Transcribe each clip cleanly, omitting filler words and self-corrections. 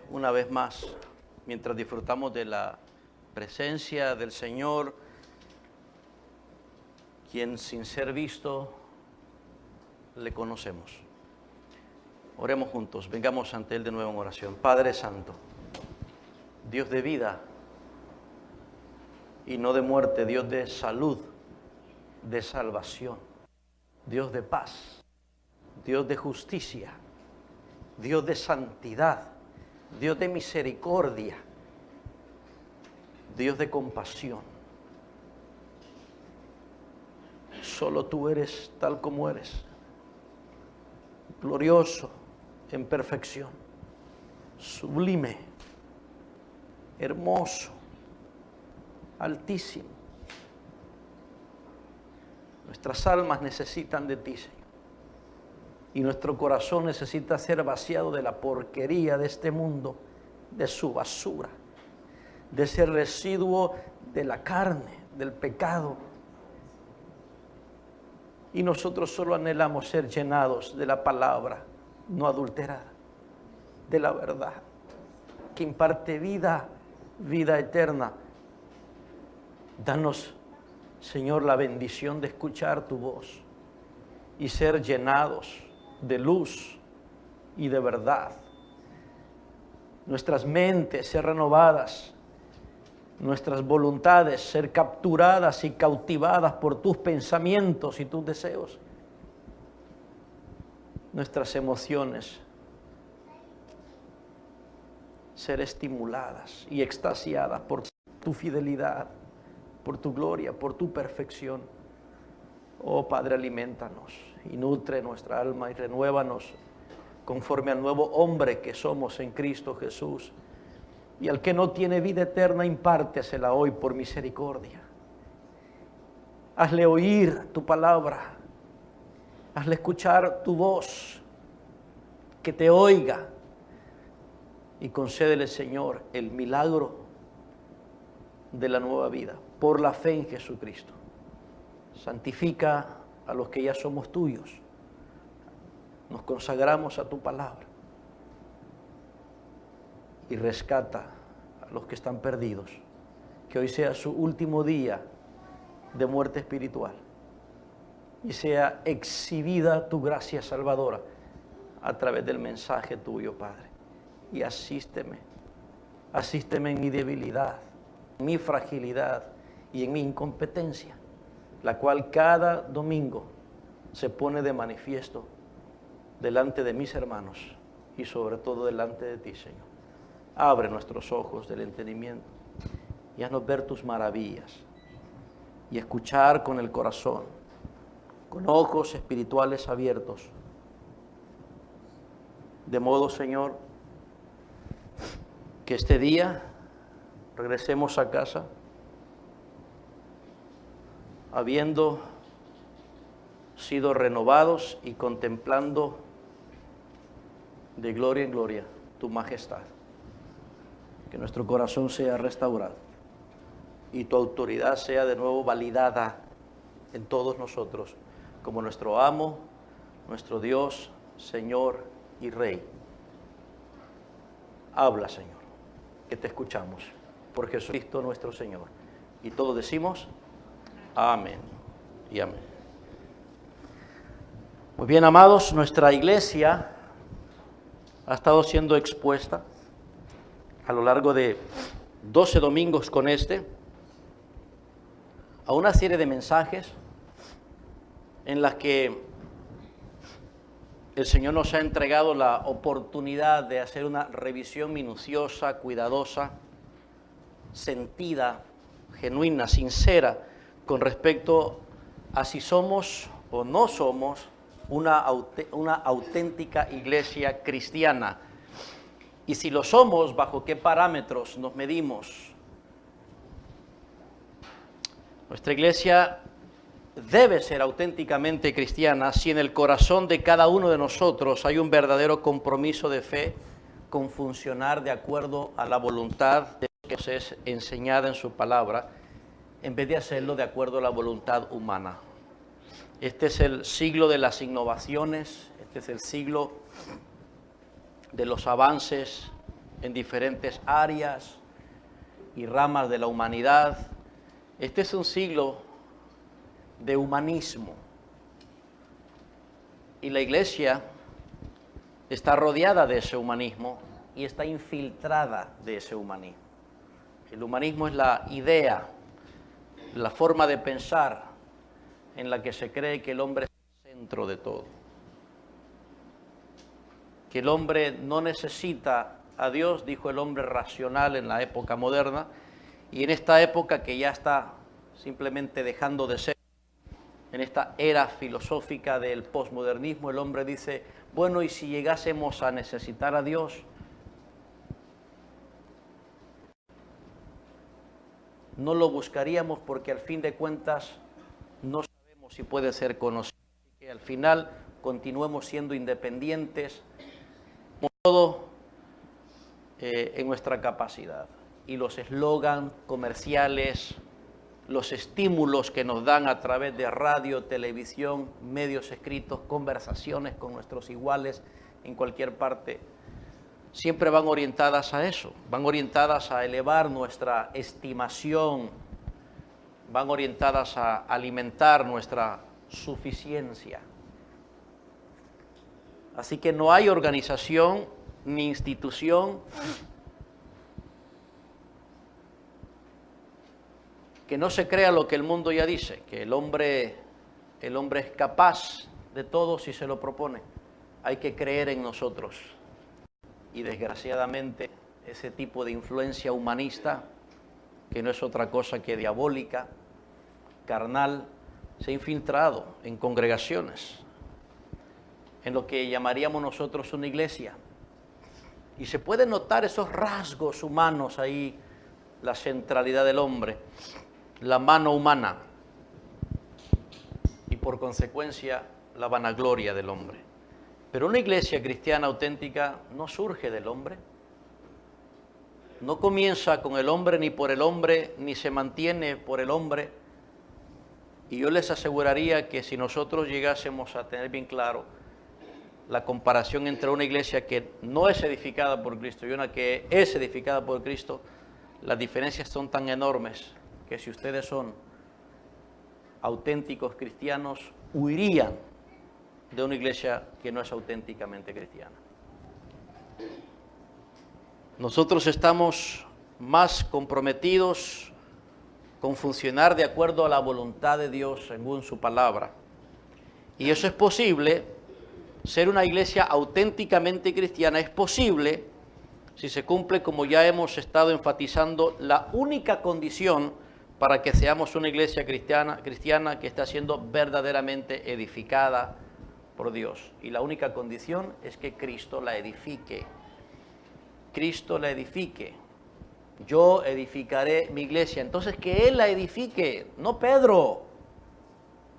Una vez más, mientras disfrutamos de la presencia del Señor, quien sin ser visto le conocemos. Oremos juntos, vengamos ante Él de nuevo en oración. Padre Santo, Dios de vida y no de muerte, Dios de salud, de salvación, Dios de paz, Dios de justicia, Dios de santidad, Dios de misericordia, Dios de compasión. Solo tú eres tal como eres, glorioso en perfección, sublime, hermoso, altísimo. Nuestras almas necesitan de ti, Señor. Y nuestro corazón necesita ser vaciado de la porquería de este mundo, de su basura, de ese residuo de la carne, del pecado. Y nosotros solo anhelamos ser llenados de la palabra no adulterada, de la verdad, que imparte vida, vida eterna. Danos, Señor, la bendición de escuchar tu voz y ser llenados de luz y de verdad. Nuestras mentes ser renovadas, nuestras voluntades ser capturadas y cautivadas por tus pensamientos y tus deseos. Nuestras emociones ser estimuladas y extasiadas por tu fidelidad, por tu gloria, por tu perfección. Oh Padre, aliméntanos y nutre nuestra alma y renuévanos conforme al nuevo hombre que somos en Cristo Jesús. Y al que no tiene vida eterna, impártesela hoy por misericordia. Hazle oír tu palabra, hazle escuchar tu voz, que te oiga, y concédele, Señor, el milagro de la nueva vida por la fe en Jesucristo. Santifica a los que ya somos tuyos. Nos consagramos a tu palabra. Y rescata a los que están perdidos. Que hoy sea su último día de muerte espiritual. Y sea exhibida tu gracia salvadora a través del mensaje tuyo, Padre. Y asísteme en mi debilidad, en mi fragilidad y en mi incompetencia, la cual cada domingo se pone de manifiesto delante de mis hermanos y sobre todo delante de ti, Señor. Abre nuestros ojos del entendimiento y haznos ver tus maravillas y escuchar con el corazón, con ojos espirituales abiertos. De modo, Señor, que este día regresemos a casa habiendo sido renovados y contemplando de gloria en gloria tu majestad. Que nuestro corazón sea restaurado y tu autoridad sea de nuevo validada en todos nosotros como nuestro amo, nuestro Dios, Señor y Rey. Habla, Señor, que te escuchamos por Jesucristo nuestro Señor. Y todos decimos amén y amén. Muy bien, amados, nuestra iglesia ha estado siendo expuesta a lo largo de 12 domingos con a una serie de mensajes en las que el Señor nos ha entregado la oportunidad de hacer una revisión minuciosa, cuidadosa, sentida, genuina, sincera, con respecto a si somos o no somos una auténtica iglesia cristiana. Y si lo somos, ¿bajo qué parámetros nos medimos? Nuestra iglesia debe ser auténticamente cristiana si en el corazón de cada uno de nosotros hay un verdadero compromiso de fe con funcionar de acuerdo a la voluntad de Dios que es enseñada en su palabra, en vez de hacerlo de acuerdo a la voluntad humana. Este es el siglo de las innovaciones, este es el siglo de los avances en diferentes áreas y ramas de la humanidad. Este es un siglo de humanismo. Y la iglesia está rodeada de ese humanismo y está infiltrada de ese humanismo. El humanismo es la idea, la forma de pensar en la que se cree que el hombre es el centro de todo. Que el hombre no necesita a Dios, dijo el hombre racional en la época moderna, y en esta época que ya está simplemente dejando de ser, en esta era filosófica del posmodernismo, el hombre dice, bueno, ¿y si llegásemos a necesitar a Dios? No lo buscaríamos porque al fin de cuentas no sabemos si puede ser conocido. Así que al final continuemos siendo independientes, como todo en nuestra capacidad. Y los eslogans comerciales, los estímulos que nos dan a través de radio, televisión, medios escritos, conversaciones con nuestros iguales en cualquier parte, siempre van orientadas a eso, van orientadas a elevar nuestra estimación, van orientadas a alimentar nuestra suficiencia. Así que no hay organización ni institución que no se crea lo que el mundo ya dice, que el hombre es capaz de todo si se lo propone. Hay que creer en nosotros. Y desgraciadamente ese tipo de influencia humanista, que no es otra cosa que diabólica, carnal, se ha infiltrado en congregaciones, en lo que llamaríamos nosotros una iglesia. Y se pueden notar esos rasgos humanos ahí, la centralidad del hombre, la mano humana y por consecuencia la vanagloria del hombre. Pero una iglesia cristiana auténtica no surge del hombre, no comienza con el hombre ni por el hombre, ni se mantiene por el hombre. Y yo les aseguraría que si nosotros llegásemos a tener bien claro la comparación entre una iglesia que no es edificada por Cristo y una que es edificada por Cristo, las diferencias son tan enormes que si ustedes son auténticos cristianos, huirían de una iglesia que no es auténticamente cristiana. Nosotros estamos más comprometidos con funcionar de acuerdo a la voluntad de Dios según su palabra. Y eso es posible, ser una iglesia auténticamente cristiana es posible si se cumple, como ya hemos estado enfatizando, la única condición para que seamos una iglesia cristiana que está siendo verdaderamente edificada por Dios. Y la única condición es que Cristo la edifique. Cristo la edifique. Yo edificaré mi iglesia. Entonces que Él la edifique, no Pedro.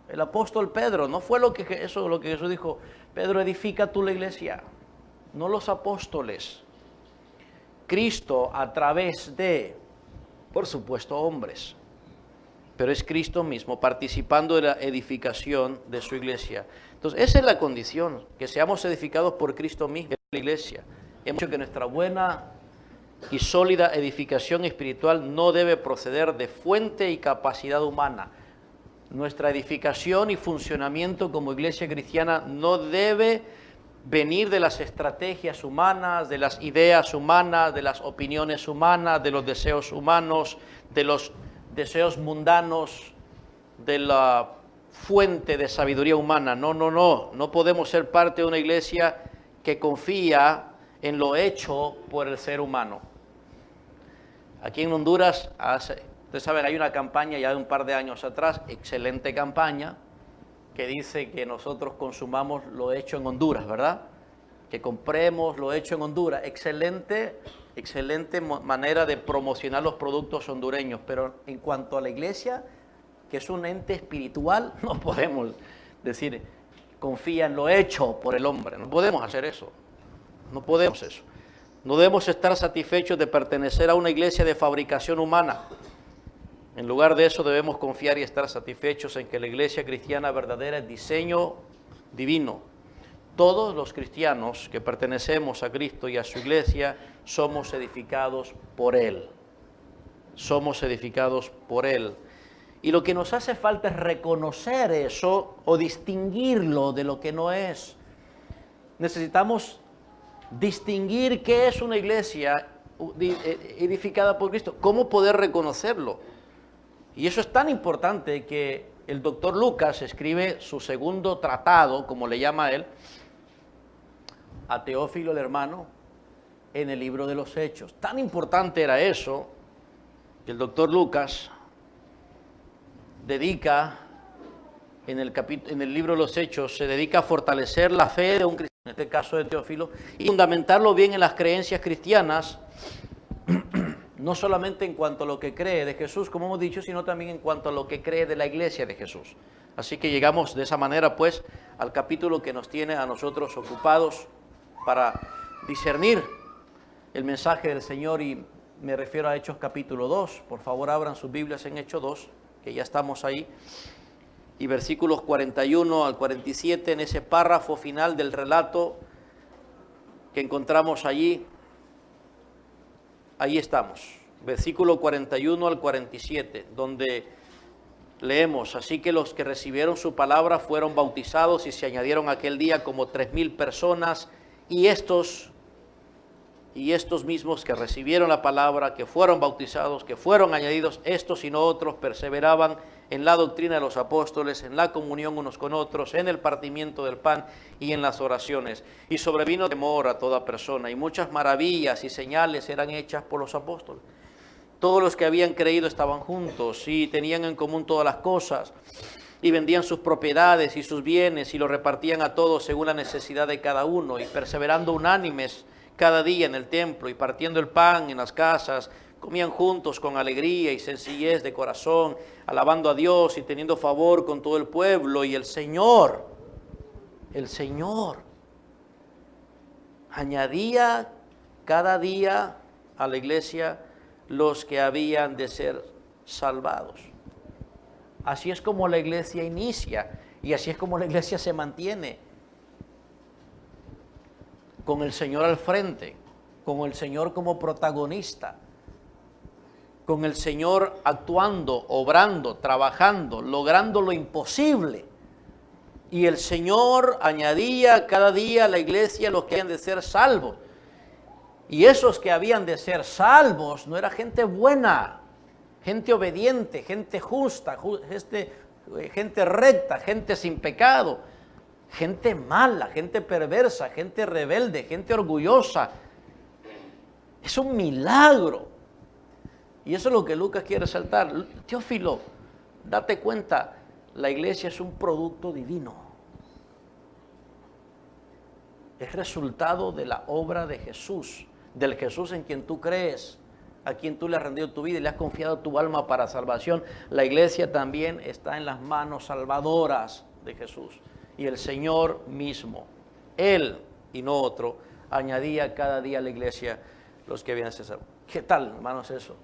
El apóstol Pedro, no fue lo que Jesús dijo, Pedro, edifica tú la iglesia. No los apóstoles. Cristo a través de, por supuesto, hombres. Pero es Cristo mismo participando de la edificación de su iglesia. Entonces, esa es la condición, que seamos edificados por Cristo mismo, la iglesia. Hemos dicho que nuestra buena y sólida edificación espiritual no debe proceder de fuente y capacidad humana. Nuestra edificación y funcionamiento como iglesia cristiana no debe venir de las estrategias humanas, de las ideas humanas, de las opiniones humanas, de los deseos humanos, de los deseos mundanos, de la fuente de sabiduría humana. No podemos ser parte de una iglesia que confía en lo hecho por el ser humano. Aquí en Honduras, ustedes saben, hay una campaña ya de un par de años atrás, excelente campaña, que dice que nosotros consumamos lo hecho en Honduras, ¿verdad? Que compremos lo hecho en Honduras. Excelente manera de promocionar los productos hondureños, pero en cuanto a la iglesia, que es un ente espiritual, no podemos decir, confía en lo hecho por el hombre. No podemos hacer eso. No podemos eso. No debemos estar satisfechos de pertenecer a una iglesia de fabricación humana. En lugar de eso debemos confiar y estar satisfechos en que la iglesia cristiana verdadera es diseño divino. todos los cristianos que pertenecemos a Cristo y a su iglesia somos edificados por Él. Somos edificados por Él. Y lo que nos hace falta es reconocer eso o distinguirlo de lo que no es. Necesitamos distinguir qué es una iglesia edificada por Cristo, cómo poder reconocerlo. Y eso es tan importante que el doctor Lucas escribe su segundo tratado, como le llama él, a Teófilo el hermano, en el libro de los Hechos. Tan importante era eso, que el doctor Lucas dedica, en el libro de los Hechos, se dedica a fortalecer la fe de un cristiano, en este caso de Teófilo, y fundamentarlo bien en las creencias cristianas, no solamente en cuanto a lo que cree de Jesús, como hemos dicho, sino también en cuanto a lo que cree de la iglesia de Jesús. Así que llegamos de esa manera, pues, al capítulo que nos tiene a nosotros ocupados para discernir el mensaje del Señor, y me refiero a Hechos capítulo 2. Por favor, abran sus Biblias en Hechos 2, que ya estamos ahí, y versículos 41 al 47, en ese párrafo final del relato que encontramos allí. Ahí estamos, versículo 41 al 47, donde leemos: así que los que recibieron su palabra fueron bautizados, y se añadieron aquel día como 3,000 personas, y estos mismos que recibieron la palabra, que fueron bautizados, que fueron añadidos, estos y no otros, perseveraban en la doctrina de los apóstoles, en la comunión unos con otros, en el partimiento del pan y en las oraciones. Y sobrevino temor a toda persona, y muchas maravillas y señales eran hechas por los apóstoles. Todos los que habían creído estaban juntos y tenían en común todas las cosas, y vendían sus propiedades y sus bienes y los repartían a todos según la necesidad de cada uno, y perseverando unánimes cada día en el templo y partiendo el pan en las casas, comían juntos con alegría y sencillez de corazón, alabando a Dios y teniendo favor con todo el pueblo. Y el Señor añadía cada día a la iglesia los que habían de ser salvados. Así es como la iglesia inicia, y así es como la iglesia se mantiene, con el Señor al frente, con el Señor como protagonista, con el Señor actuando, obrando, trabajando, logrando lo imposible. Y el Señor añadía cada día a la iglesia los que habían de ser salvos. Y esos que habían de ser salvos no era gente buena, gente obediente, gente justa, gente recta, gente sin pecado. Gente mala, gente perversa, gente rebelde, gente orgullosa. Es un milagro. Y eso es lo que Lucas quiere resaltar. Teófilo, date cuenta, la iglesia es un producto divino. Es resultado de la obra de Jesús, del Jesús en quien tú crees, a quien tú le has rendido tu vida y le has confiado tu alma para salvación. La iglesia también está en las manos salvadoras de Jesús. Y el Señor mismo, Él y no otro, añadía cada día a la iglesia los que habían cesado. ¿Qué tal, hermanos, eso?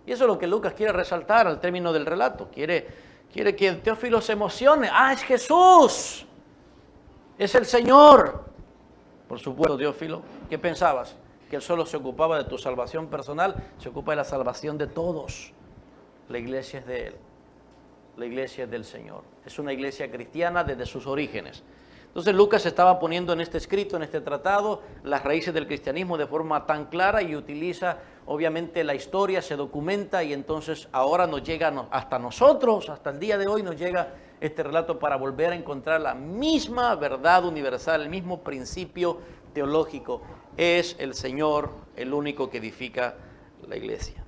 Y eso es lo que Lucas quiere resaltar al término del relato. Quiere que el Teófilo se emocione. ¡Ah, es Jesús! ¡Es el Señor! Por supuesto, Teófilo, ¿qué pensabas? ¿Que Él solo se ocupaba de tu salvación personal? Se ocupa de la salvación de todos. La iglesia es de Él. La iglesia es del Señor. Es una iglesia cristiana desde sus orígenes. Entonces Lucas estaba poniendo en este escrito, en este tratado, las raíces del cristianismo de forma tan clara, y utiliza obviamente la historia, se documenta, y entonces ahora nos llega hasta nosotros, hasta el día de hoy nos llega este relato para volver a encontrar la misma verdad universal, el mismo principio teológico. Es el Señor el único que edifica la iglesia.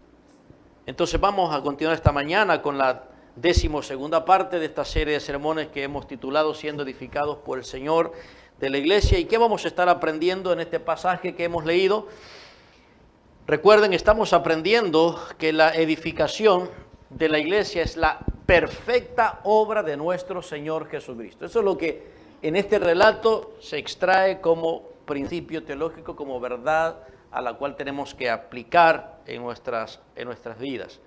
Entonces vamos a continuar esta mañana con la 12ª parte de esta serie de sermones que hemos titulado Siendo edificados por el Señor de la iglesia. ¿Y qué vamos a estar aprendiendo en este pasaje que hemos leído? Recuerden, estamos aprendiendo que la edificación de la iglesia es la perfecta obra de nuestro Señor Jesucristo. Eso es lo que en este relato se extrae como principio teológico, como verdad a la cual tenemos que aplicar en nuestras vidas.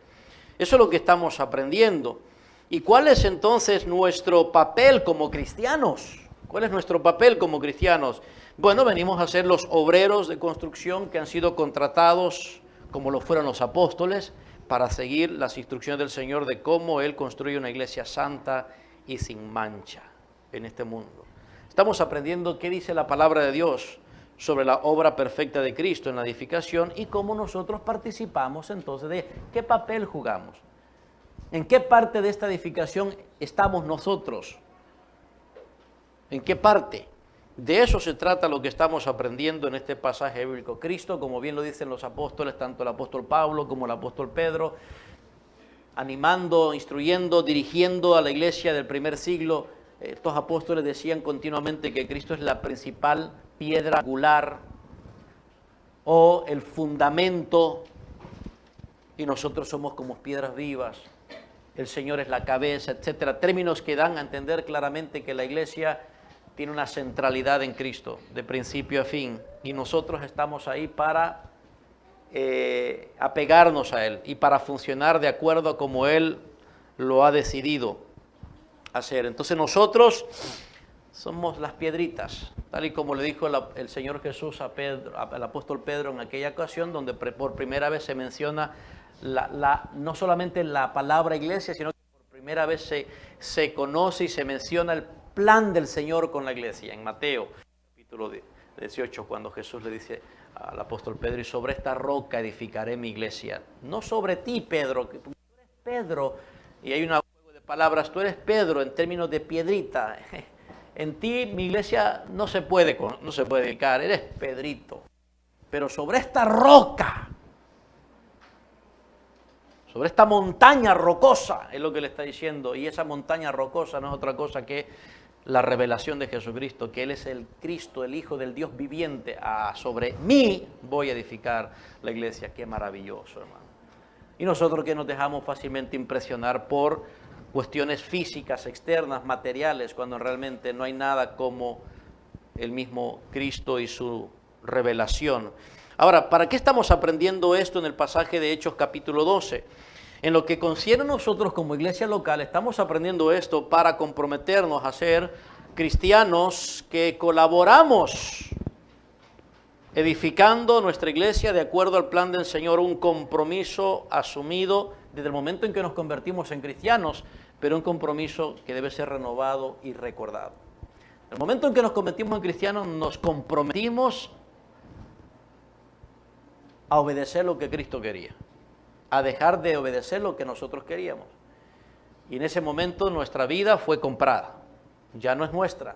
Eso es lo que estamos aprendiendo. ¿Y cuál es entonces nuestro papel como cristianos? ¿Cuál es nuestro papel como cristianos? Bueno, venimos a ser los obreros de construcción que han sido contratados, como lo fueron los apóstoles, para seguir las instrucciones del Señor de cómo Él construye una iglesia santa y sin mancha en este mundo. Estamos aprendiendo qué dice la palabra de Dios sobre la obra perfecta de Cristo en la edificación y cómo nosotros participamos entonces de qué papel jugamos. ¿En qué parte de esta edificación estamos nosotros? ¿En qué parte? De eso se trata lo que estamos aprendiendo en este pasaje bíblico. Cristo, como bien lo dicen los apóstoles, tanto el apóstol Pablo como el apóstol Pedro, animando, instruyendo, dirigiendo a la iglesia del primer siglo, estos apóstoles decían continuamente que Cristo es la principal piedra angular o el fundamento y nosotros somos como piedras vivas. El Señor es la cabeza, etcétera. Términos que dan a entender claramente que la iglesia tiene una centralidad en Cristo, de principio a fin. Y nosotros estamos ahí para apegarnos a Él y para funcionar de acuerdo a como Él lo ha decidido hacer. Entonces nosotros somos las piedritas, tal y como le dijo el Señor Jesús a Pedro, al apóstol Pedro en aquella ocasión, donde por primera vez se menciona no solamente la palabra iglesia, sino que por primera vez se conoce y se menciona el plan del Señor con la iglesia. En Mateo, capítulo 18, cuando Jesús le dice al apóstol Pedro, y sobre esta roca edificaré mi iglesia. No sobre ti, Pedro, que tú eres Pedro, y hay un juego de palabras, tú eres Pedro en términos de piedrita. En ti mi iglesia no se puede edificar, eres Pedrito. Pero sobre esta roca, sobre esta montaña rocosa, es lo que le está diciendo. Y esa montaña rocosa no es otra cosa que la revelación de Jesucristo, que Él es el Cristo, el Hijo del Dios viviente. Sobre mí voy a edificar la iglesia. Qué maravilloso, hermano. Y nosotros que nos dejamos fácilmente impresionar por cuestiones físicas, externas, materiales, cuando realmente no hay nada como el mismo Cristo y su revelación. Ahora, ¿para qué estamos aprendiendo esto en el pasaje de Hechos capítulo 12? En lo que concierne a nosotros como iglesia local, estamos aprendiendo esto para comprometernos a ser cristianos que colaboramos edificando nuestra iglesia de acuerdo al plan del Señor, un compromiso asumido desde el momento en que nos convertimos en cristianos, pero un compromiso que debe ser renovado y recordado. En el momento en que nos convertimos en cristianos, nos comprometimos a obedecer lo que Cristo quería, a dejar de obedecer lo que nosotros queríamos. Y en ese momento nuestra vida fue comprada, ya no es nuestra.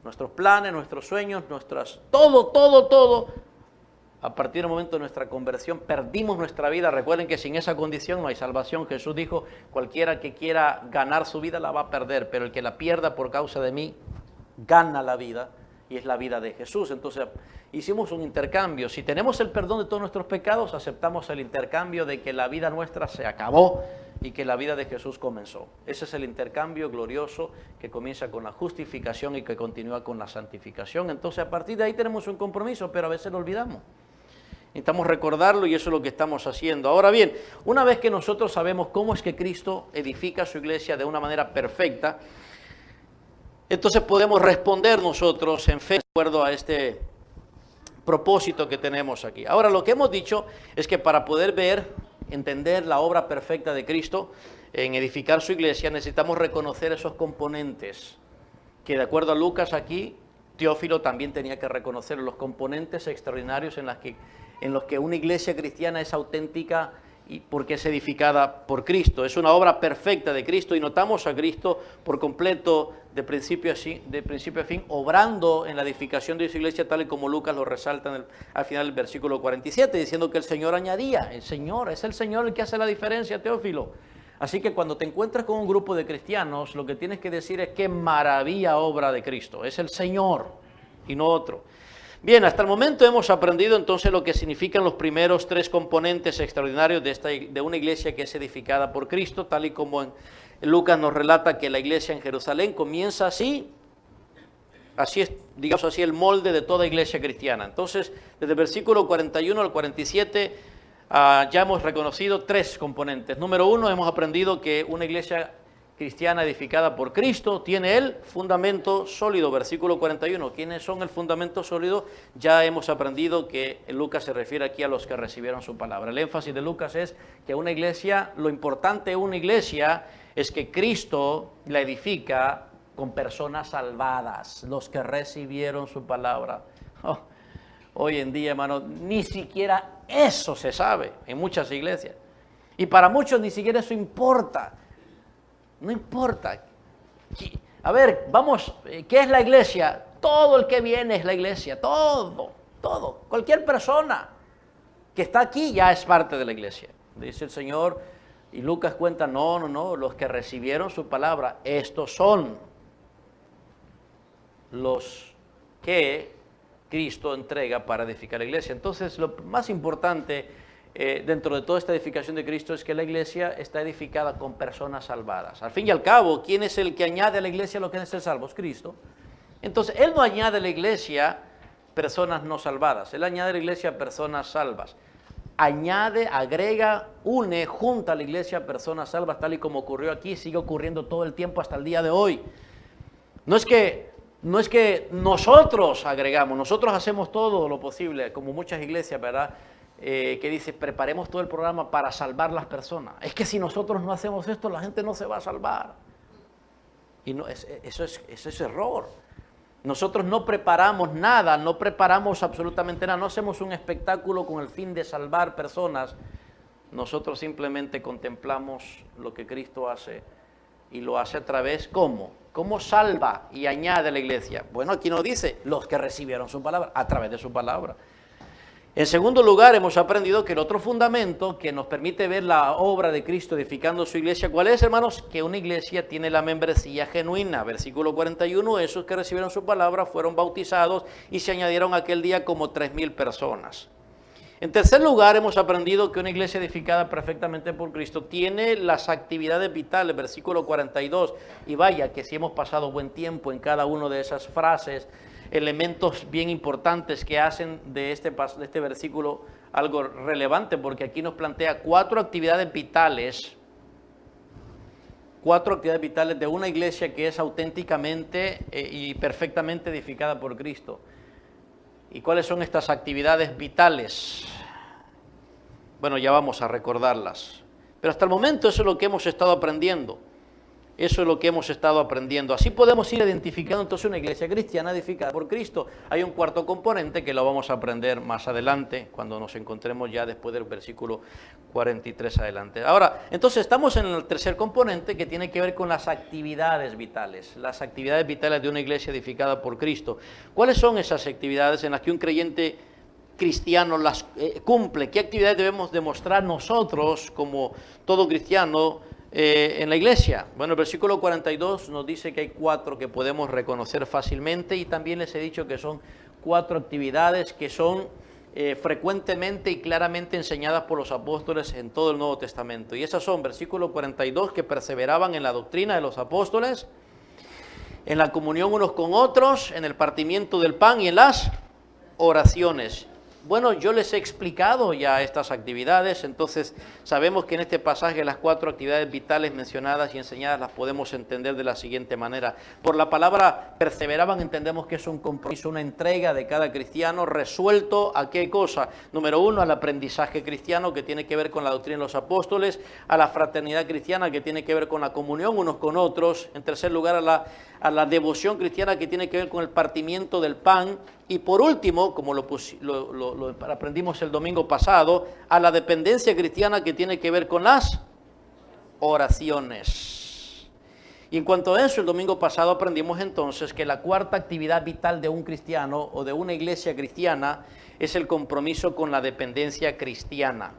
Nuestros planes, nuestros sueños, todo, a partir del momento de nuestra conversión, perdimos nuestra vida. Recuerden que sin esa condición no hay salvación. Jesús dijo, cualquiera que quiera ganar su vida la va a perder, pero el que la pierda por causa de mí, gana la vida, y es la vida de Jesús. Entonces, hicimos un intercambio. Si tenemos el perdón de todos nuestros pecados, aceptamos el intercambio de que la vida nuestra se acabó y que la vida de Jesús comenzó. Ese es el intercambio glorioso que comienza con la justificación y que continúa con la santificación. Entonces, a partir de ahí tenemos un compromiso, pero a veces lo olvidamos. Necesitamos recordarlo y eso es lo que estamos haciendo. Ahora bien, una vez que nosotros sabemos cómo es que Cristo edifica su iglesia de una manera perfecta, entonces podemos responder nosotros en fe de acuerdo a este propósito que tenemos aquí. Ahora, lo que hemos dicho es que para poder entender la obra perfecta de Cristo en edificar su iglesia, necesitamos reconocer esos componentes que, de acuerdo a Lucas aquí, Teófilo también tenía que reconocer los componentes extraordinarios en los que una iglesia cristiana es auténtica y porque es edificada por Cristo. Es una obra perfecta de Cristo y notamos a Cristo por completo de principio a fin, obrando en la edificación de su iglesia, tal y como Lucas lo resalta al final del versículo 47, diciendo que el Señor añadía. Es el Señor el que hace la diferencia, Teófilo. Así que cuando te encuentras con un grupo de cristianos, lo que tienes que decir es qué maravilla obra de Cristo. Es el Señor y no otro. Bien, hasta el momento hemos aprendido entonces lo que significan los primeros tres componentes extraordinarios de una iglesia que es edificada por Cristo, tal y como en Lucas nos relata que la iglesia en Jerusalén comienza así es, digamos así, el molde de toda iglesia cristiana. Entonces, desde el versículo 41 al 47 ya hemos reconocido tres componentes. Número uno, hemos aprendido que una iglesia cristiana edificada por Cristo tiene el fundamento sólido. Versículo 41. ¿Quiénes son el fundamento sólido? Ya hemos aprendido que Lucas se refiere aquí a los que recibieron su palabra. El énfasis de Lucas es que una iglesia, lo importante de una iglesia es que Cristo la edifica con personas salvadas, los que recibieron su palabra. Hoy en día, hermano, ni siquiera eso se sabe en muchas iglesias. Y para muchos ni siquiera eso importa. No importa. A ver, vamos, ¿qué es la iglesia? Todo el que viene es la iglesia, todo. Cualquier persona que está aquí ya es parte de la iglesia. Dice el Señor, y Lucas cuenta, no, los que recibieron su palabra, estos son los que Cristo entrega para edificar la iglesia. Entonces, lo más importante dentro de toda esta edificación de Cristo es que la iglesia está edificada con personas salvadas. Al fin y al cabo, ¿quién es el que añade a la iglesia lo que es el salvo? Es Cristo. Entonces, Él no añade a la iglesia personas no salvadas, Él añade a la iglesia personas salvas. Añade, agrega, une, junta a la iglesia personas salvas, tal y como ocurrió aquí, sigue ocurriendo todo el tiempo hasta el día de hoy. No es que nosotros agregamos, nosotros hacemos todo lo posible, como muchas iglesias, ¿verdad? Que dice, preparemos todo el programa para salvar las personas. Es que si nosotros no hacemos esto, la gente no se va a salvar. Y no, eso es error. Nosotros no preparamos nada, no preparamos absolutamente nada, no hacemos un espectáculo con el fin de salvar personas. Nosotros simplemente contemplamos lo que Cristo hace y lo hace a través, ¿cómo? ¿Cómo salva y añade a la iglesia? Bueno, aquí nos dice, los que recibieron su palabra, a través de su palabra. En segundo lugar, hemos aprendido que el otro fundamento que nos permite ver la obra de Cristo edificando su iglesia, ¿cuál es, hermanos? Que una iglesia tiene la membresía genuina. Versículo 41, esos que recibieron su palabra fueron bautizados y se añadieron aquel día como 3,000 personas. En tercer lugar, hemos aprendido que una iglesia edificada perfectamente por Cristo tiene las actividades vitales, versículo 42, y vaya que si hemos pasado buen tiempo en cada una de esas frases, elementos bien importantes que hacen de este versículo algo relevante, porque aquí nos plantea cuatro actividades vitales de una iglesia que es auténticamente y perfectamente edificada por Cristo. ¿Y cuáles son estas actividades vitales? Bueno, ya vamos a recordarlas. Pero hasta el momento eso es lo que hemos estado aprendiendo. Así podemos ir identificando entonces una iglesia cristiana edificada por Cristo. Hay un cuarto componente que lo vamos a aprender más adelante, cuando nos encontremos ya después del versículo 43 adelante. Ahora, entonces estamos en el tercer componente que tiene que ver con las actividades vitales. Las actividades vitales de una iglesia edificada por Cristo. ¿Cuáles son esas actividades en las que un creyente cristiano las cumple? ¿Qué actividades debemos demostrar nosotros como todo cristiano en la iglesia? Bueno, el versículo 42 nos dice que hay cuatro que podemos reconocer fácilmente, y también les he dicho que son cuatro actividades que son frecuentemente y claramente enseñadas por los apóstoles en todo el Nuevo Testamento. Y esas son, versículo 42, que perseveraban en la doctrina de los apóstoles, en la comunión unos con otros, en el partimiento del pan y en las oraciones. Bueno, yo les he explicado ya estas actividades, entonces sabemos que en este pasaje las cuatro actividades vitales mencionadas y enseñadas las podemos entender de la siguiente manera. Por la palabra perseveraban entendemos que es un compromiso, una entrega de cada cristiano resuelto a qué cosa. Número uno, al aprendizaje cristiano que tiene que ver con la doctrina de los apóstoles, a la fraternidad cristiana que tiene que ver con la comunión unos con otros, en tercer lugar a la devoción cristiana que tiene que ver con el partimiento del pan, y por último, como lo aprendimos el domingo pasado, a la dependencia cristiana que tiene que ver con las oraciones. Y en cuanto a eso, el domingo pasado aprendimos entonces que la cuarta actividad vital de un cristiano o de una iglesia cristiana es el compromiso con la dependencia cristiana.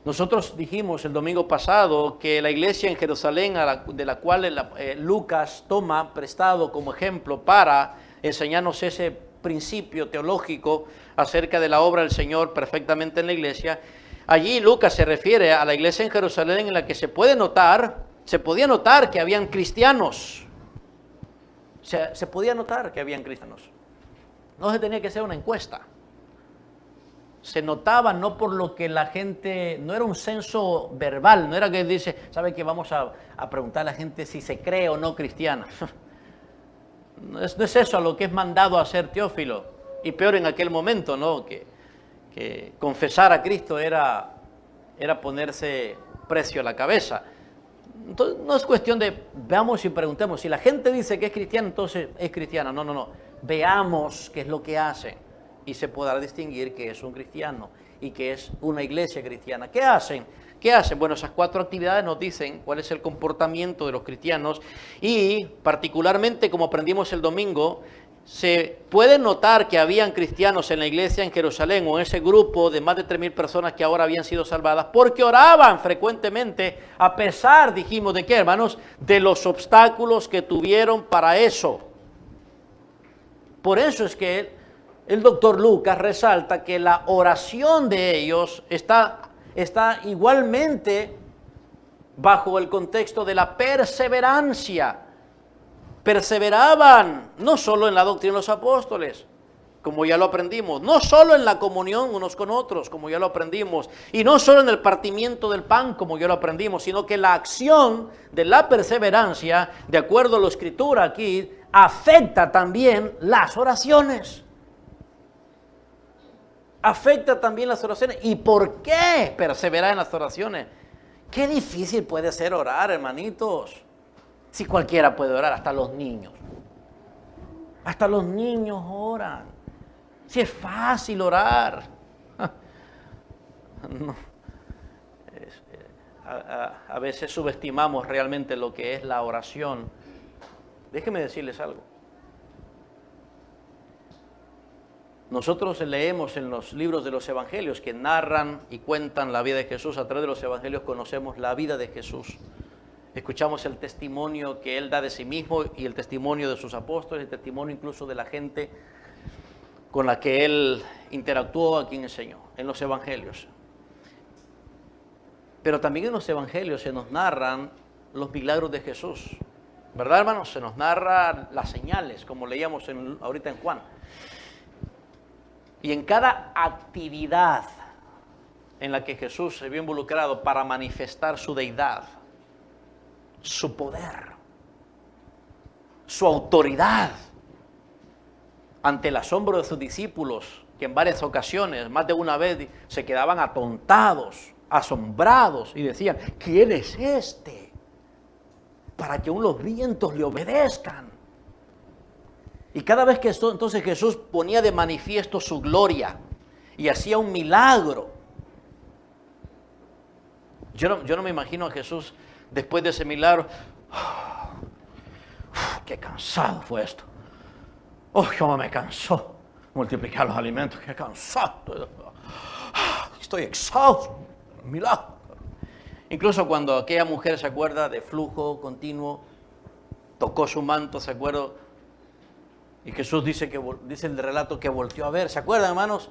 Nosotros dijimos el domingo pasado que la iglesia en Jerusalén, de la cual Lucas toma prestado como ejemplo para enseñarnos ese principio teológico acerca de la obra del Señor perfectamente en la iglesia, allí Lucas se refiere a la iglesia en Jerusalén en la que se podía notar que habían cristianos. Se podía notar que habían cristianos. No se tenía que hacer una encuesta. se notaba no por lo que la gente, no era un censo verbal, no era que dice, ¿sabe que vamos a preguntar a la gente si se cree o no cristiana? No es eso a lo que es mandado a hacer Teófilo, y peor en aquel momento, ¿no? Que confesar a Cristo era ponerse precio a la cabeza. Entonces, no es cuestión de veamos y preguntemos, si la gente dice que es cristiana, entonces es cristiana. No, no, no, veamos qué es lo que hacen y se podrá distinguir que es un cristiano y que es una iglesia cristiana. ¿Qué hacen? ¿Qué hacen? Bueno, esas 4 actividades nos dicen cuál es el comportamiento de los cristianos y particularmente, como aprendimos el domingo, se puede notar que habían cristianos en la iglesia en Jerusalén o en ese grupo de más de 3,000 personas que ahora habían sido salvadas porque oraban frecuentemente a pesar, dijimos, ¿de qué, hermanos? De los obstáculos que tuvieron para eso. Por eso es que el doctor Lucas resalta que la oración de ellos está igualmente bajo el contexto de la perseverancia. Perseveraban no solo en la doctrina de los apóstoles, como ya lo aprendimos, no solo en la comunión unos con otros, como ya lo aprendimos, y no solo en el partimiento del pan, como ya lo aprendimos, sino que la acción de la perseverancia, de acuerdo a la escritura aquí, afecta también las oraciones. Afecta también las oraciones. ¿Y por qué perseverar en las oraciones? Qué difícil puede ser orar, hermanitos. Si cualquiera puede orar, hasta los niños. Hasta los niños oran. Si es fácil orar. No. A veces subestimamos realmente lo que es la oración. Déjenme decirles algo. Nosotros leemos en los libros de los evangelios que narran y cuentan la vida de Jesús. A través de los evangelios conocemos la vida de Jesús. Escuchamos el testimonio que Él da de sí mismo y el testimonio de sus apóstoles, el testimonio incluso de la gente con la que Él interactuó, a quien enseñó, en los evangelios. Pero también en los evangelios se nos narran los milagros de Jesús. ¿Verdad, hermanos? Se nos narran las señales, como leíamos ahorita en Juan. Y en cada actividad en la que Jesús se vio involucrado para manifestar su deidad, su poder, su autoridad, ante el asombro de sus discípulos, que en varias ocasiones, más de una vez, se quedaban atontados, asombrados y decían, ¿quién es este? Para que aún los vientos le obedezcan. Y cada vez que entonces Jesús ponía de manifiesto su gloria y hacía un milagro, yo no me imagino a Jesús después de ese milagro, qué cansado fue esto. Cómo me cansó multiplicar los alimentos, qué cansado. Estoy exhausto. Milagro. Incluso cuando aquella mujer se acuerda de flujo continuo, tocó su manto, se acuerda, y Jesús dice el relato que volteó a ver, ¿se acuerdan, hermanos?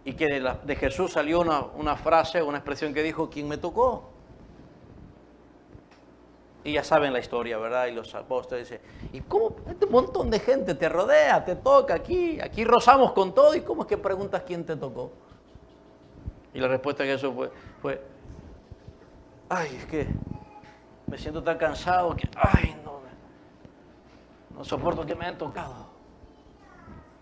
Y que de Jesús salió una frase, una expresión que dijo, ¿quién me tocó? Y ya saben la historia, ¿verdad? Y los apóstoles dicen, ¿y cómo este montón de gente te rodea, te toca aquí rozamos con todo, y cómo es que preguntas quién te tocó? Y la respuesta de Jesús fue, ay, es que me siento tan cansado que, no soporto que me hayan tocado.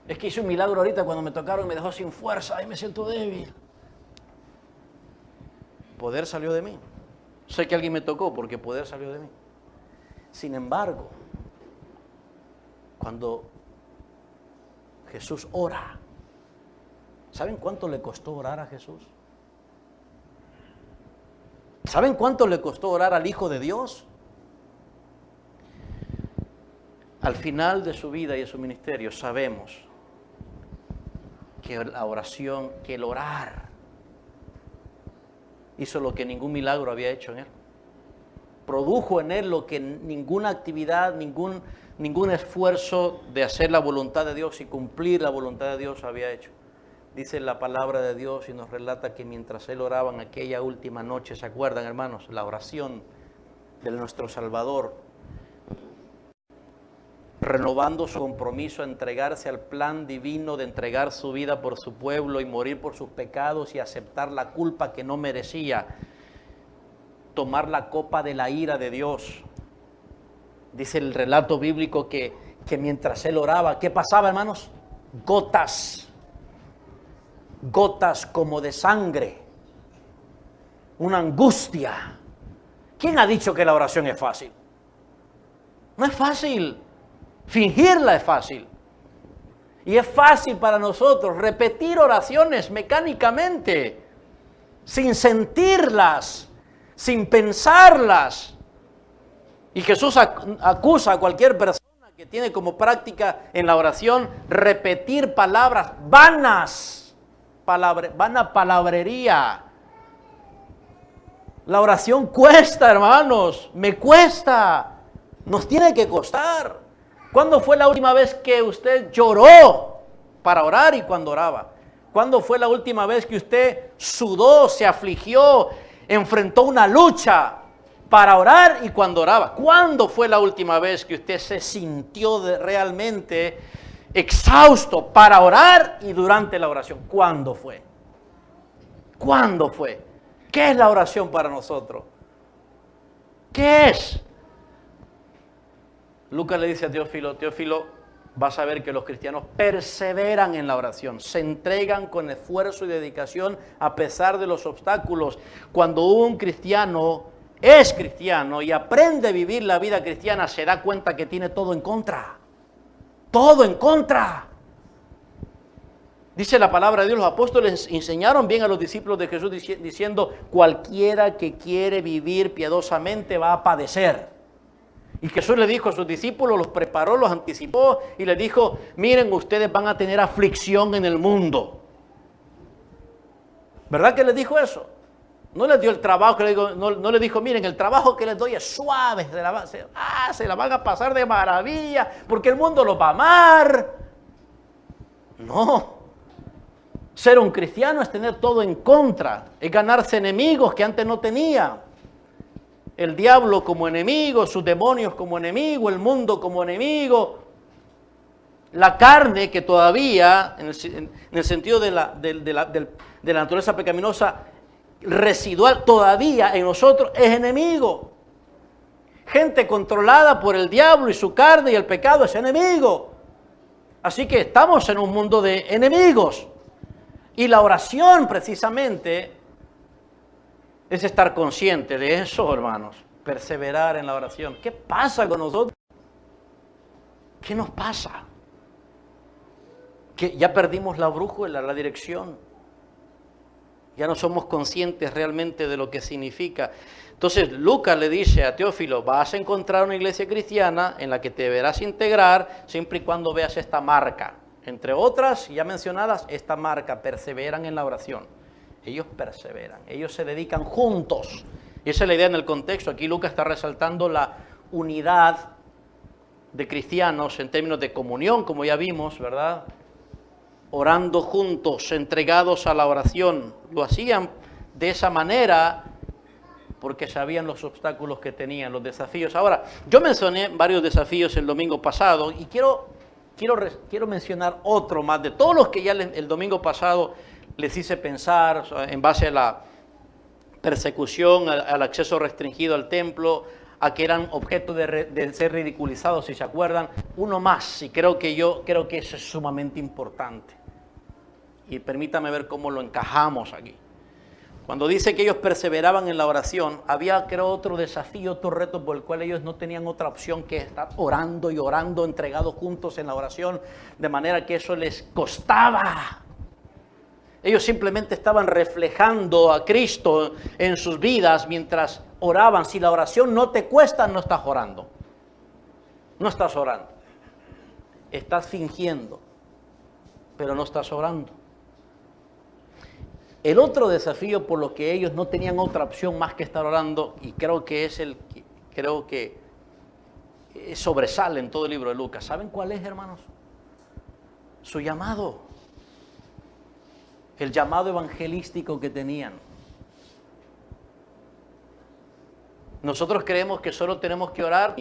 Es que hice un milagro ahorita cuando me tocaron y me dejó sin fuerza, ay, me siento débil. Poder salió de mí. Sé que alguien me tocó porque poder salió de mí. Sin embargo, cuando Jesús ora, ¿saben cuánto le costó orar a Jesús? ¿Saben cuánto le costó orar al Hijo de Dios? Al final de su vida y de su ministerio sabemos que la oración, que el orar, hizo lo que ningún milagro había hecho en él. Produjo en él lo que ninguna actividad, ningún esfuerzo de hacer la voluntad de Dios y cumplir la voluntad de Dios había hecho. Dice la palabra de Dios y nos relata que mientras él oraba en aquella última noche, ¿se acuerdan, hermanos? La oración de nuestro Salvador. renovando su compromiso a entregarse al plan divino de entregar su vida por su pueblo y morir por sus pecados y aceptar la culpa que no merecía, tomar la copa de la ira de Dios. Dice el relato bíblico que mientras él oraba, ¿qué pasaba, hermanos? Gotas como de sangre, una angustia. ¿Quién ha dicho que la oración es fácil? No es fácil. Fingirla es fácil. Y es fácil para nosotros repetir oraciones mecánicamente, sin sentirlas, sin pensarlas. Y Jesús acusa a cualquier persona que tiene como práctica en la oración repetir palabras vanas, vana palabrería. La oración cuesta, hermanos, me cuesta, nos tiene que costar. ¿Cuándo fue la última vez que usted lloró para orar y cuando oraba? ¿Cuándo fue la última vez que usted sudó, se afligió, enfrentó una lucha para orar y cuando oraba? ¿Cuándo fue la última vez que usted se sintió realmente exhausto para orar y durante la oración? ¿Cuándo fue? ¿Cuándo fue? ¿Qué es la oración para nosotros? ¿Qué es? Lucas le dice a Teófilo, Teófilo, vas a ver que los cristianos perseveran en la oración, se entregan con esfuerzo y dedicación a pesar de los obstáculos. Cuando un cristiano es cristiano y aprende a vivir la vida cristiana, se da cuenta que tiene todo en contra. Todo en contra. Dice la palabra de Dios, los apóstoles enseñaron bien a los discípulos de Jesús diciendo, cualquiera que quiere vivir piadosamente va a padecer. Y Jesús le dijo a sus discípulos, los preparó, los anticipó y les dijo, miren, ustedes van a tener aflicción en el mundo. ¿Verdad que les dijo eso? No les dio el trabajo, no les dijo, miren, el trabajo que les doy es suave, se la van a pasar de maravilla, porque el mundo los va a amar. No. Ser un cristiano es tener todo en contra, es ganarse enemigos que antes no tenía. El diablo como enemigo, sus demonios como enemigo, el mundo como enemigo, la carne que todavía, en el sentido de la naturaleza pecaminosa residual, todavía en nosotros es enemigo. Gente controlada por el diablo y su carne y el pecado es enemigo. Así que estamos en un mundo de enemigos. Y la oración precisamente es estar consciente de eso, hermanos. Perseverar en la oración. ¿Qué pasa con nosotros? ¿Qué nos pasa? Que ya perdimos la brújula, la dirección. Ya no somos conscientes realmente de lo que significa. Entonces Lucas le dice a Teófilo, vas a encontrar una iglesia cristiana en la que te deberás integrar siempre y cuando veas esta marca. Entre otras, ya mencionadas, esta marca, perseveran en la oración. Ellos perseveran, ellos se dedican juntos. Y esa es la idea en el contexto. Aquí Lucas está resaltando la unidad de cristianos en términos de comunión, como ya vimos, ¿verdad? Orando juntos, entregados a la oración. Lo hacían de esa manera porque sabían los obstáculos que tenían, los desafíos. Ahora, yo mencioné varios desafíos el domingo pasado y quiero mencionar otro más de todos los que ya el domingo pasado les hice pensar en base a la persecución, al acceso restringido al templo, a que eran objeto de ser ridiculizados, si se acuerdan. Uno más, y creo que eso es sumamente importante. Y permítame ver cómo lo encajamos aquí. Cuando dice que ellos perseveraban en la oración, había, creo, otro desafío, otro reto por el cual ellos no tenían otra opción que estar orando y orando, entregados juntos en la oración, de manera que eso les costaba. Ellos simplemente estaban reflejando a Cristo en sus vidas mientras oraban. Si la oración no te cuesta, no estás orando. No estás orando. Estás fingiendo, pero no estás orando. El otro desafío por lo que ellos no tenían otra opción más que estar orando, y creo que sobresale en todo el libro de Lucas. ¿Saben cuál es, hermanos? Su llamado. El llamado evangelístico que tenían. Nosotros creemos que solo tenemos que orar.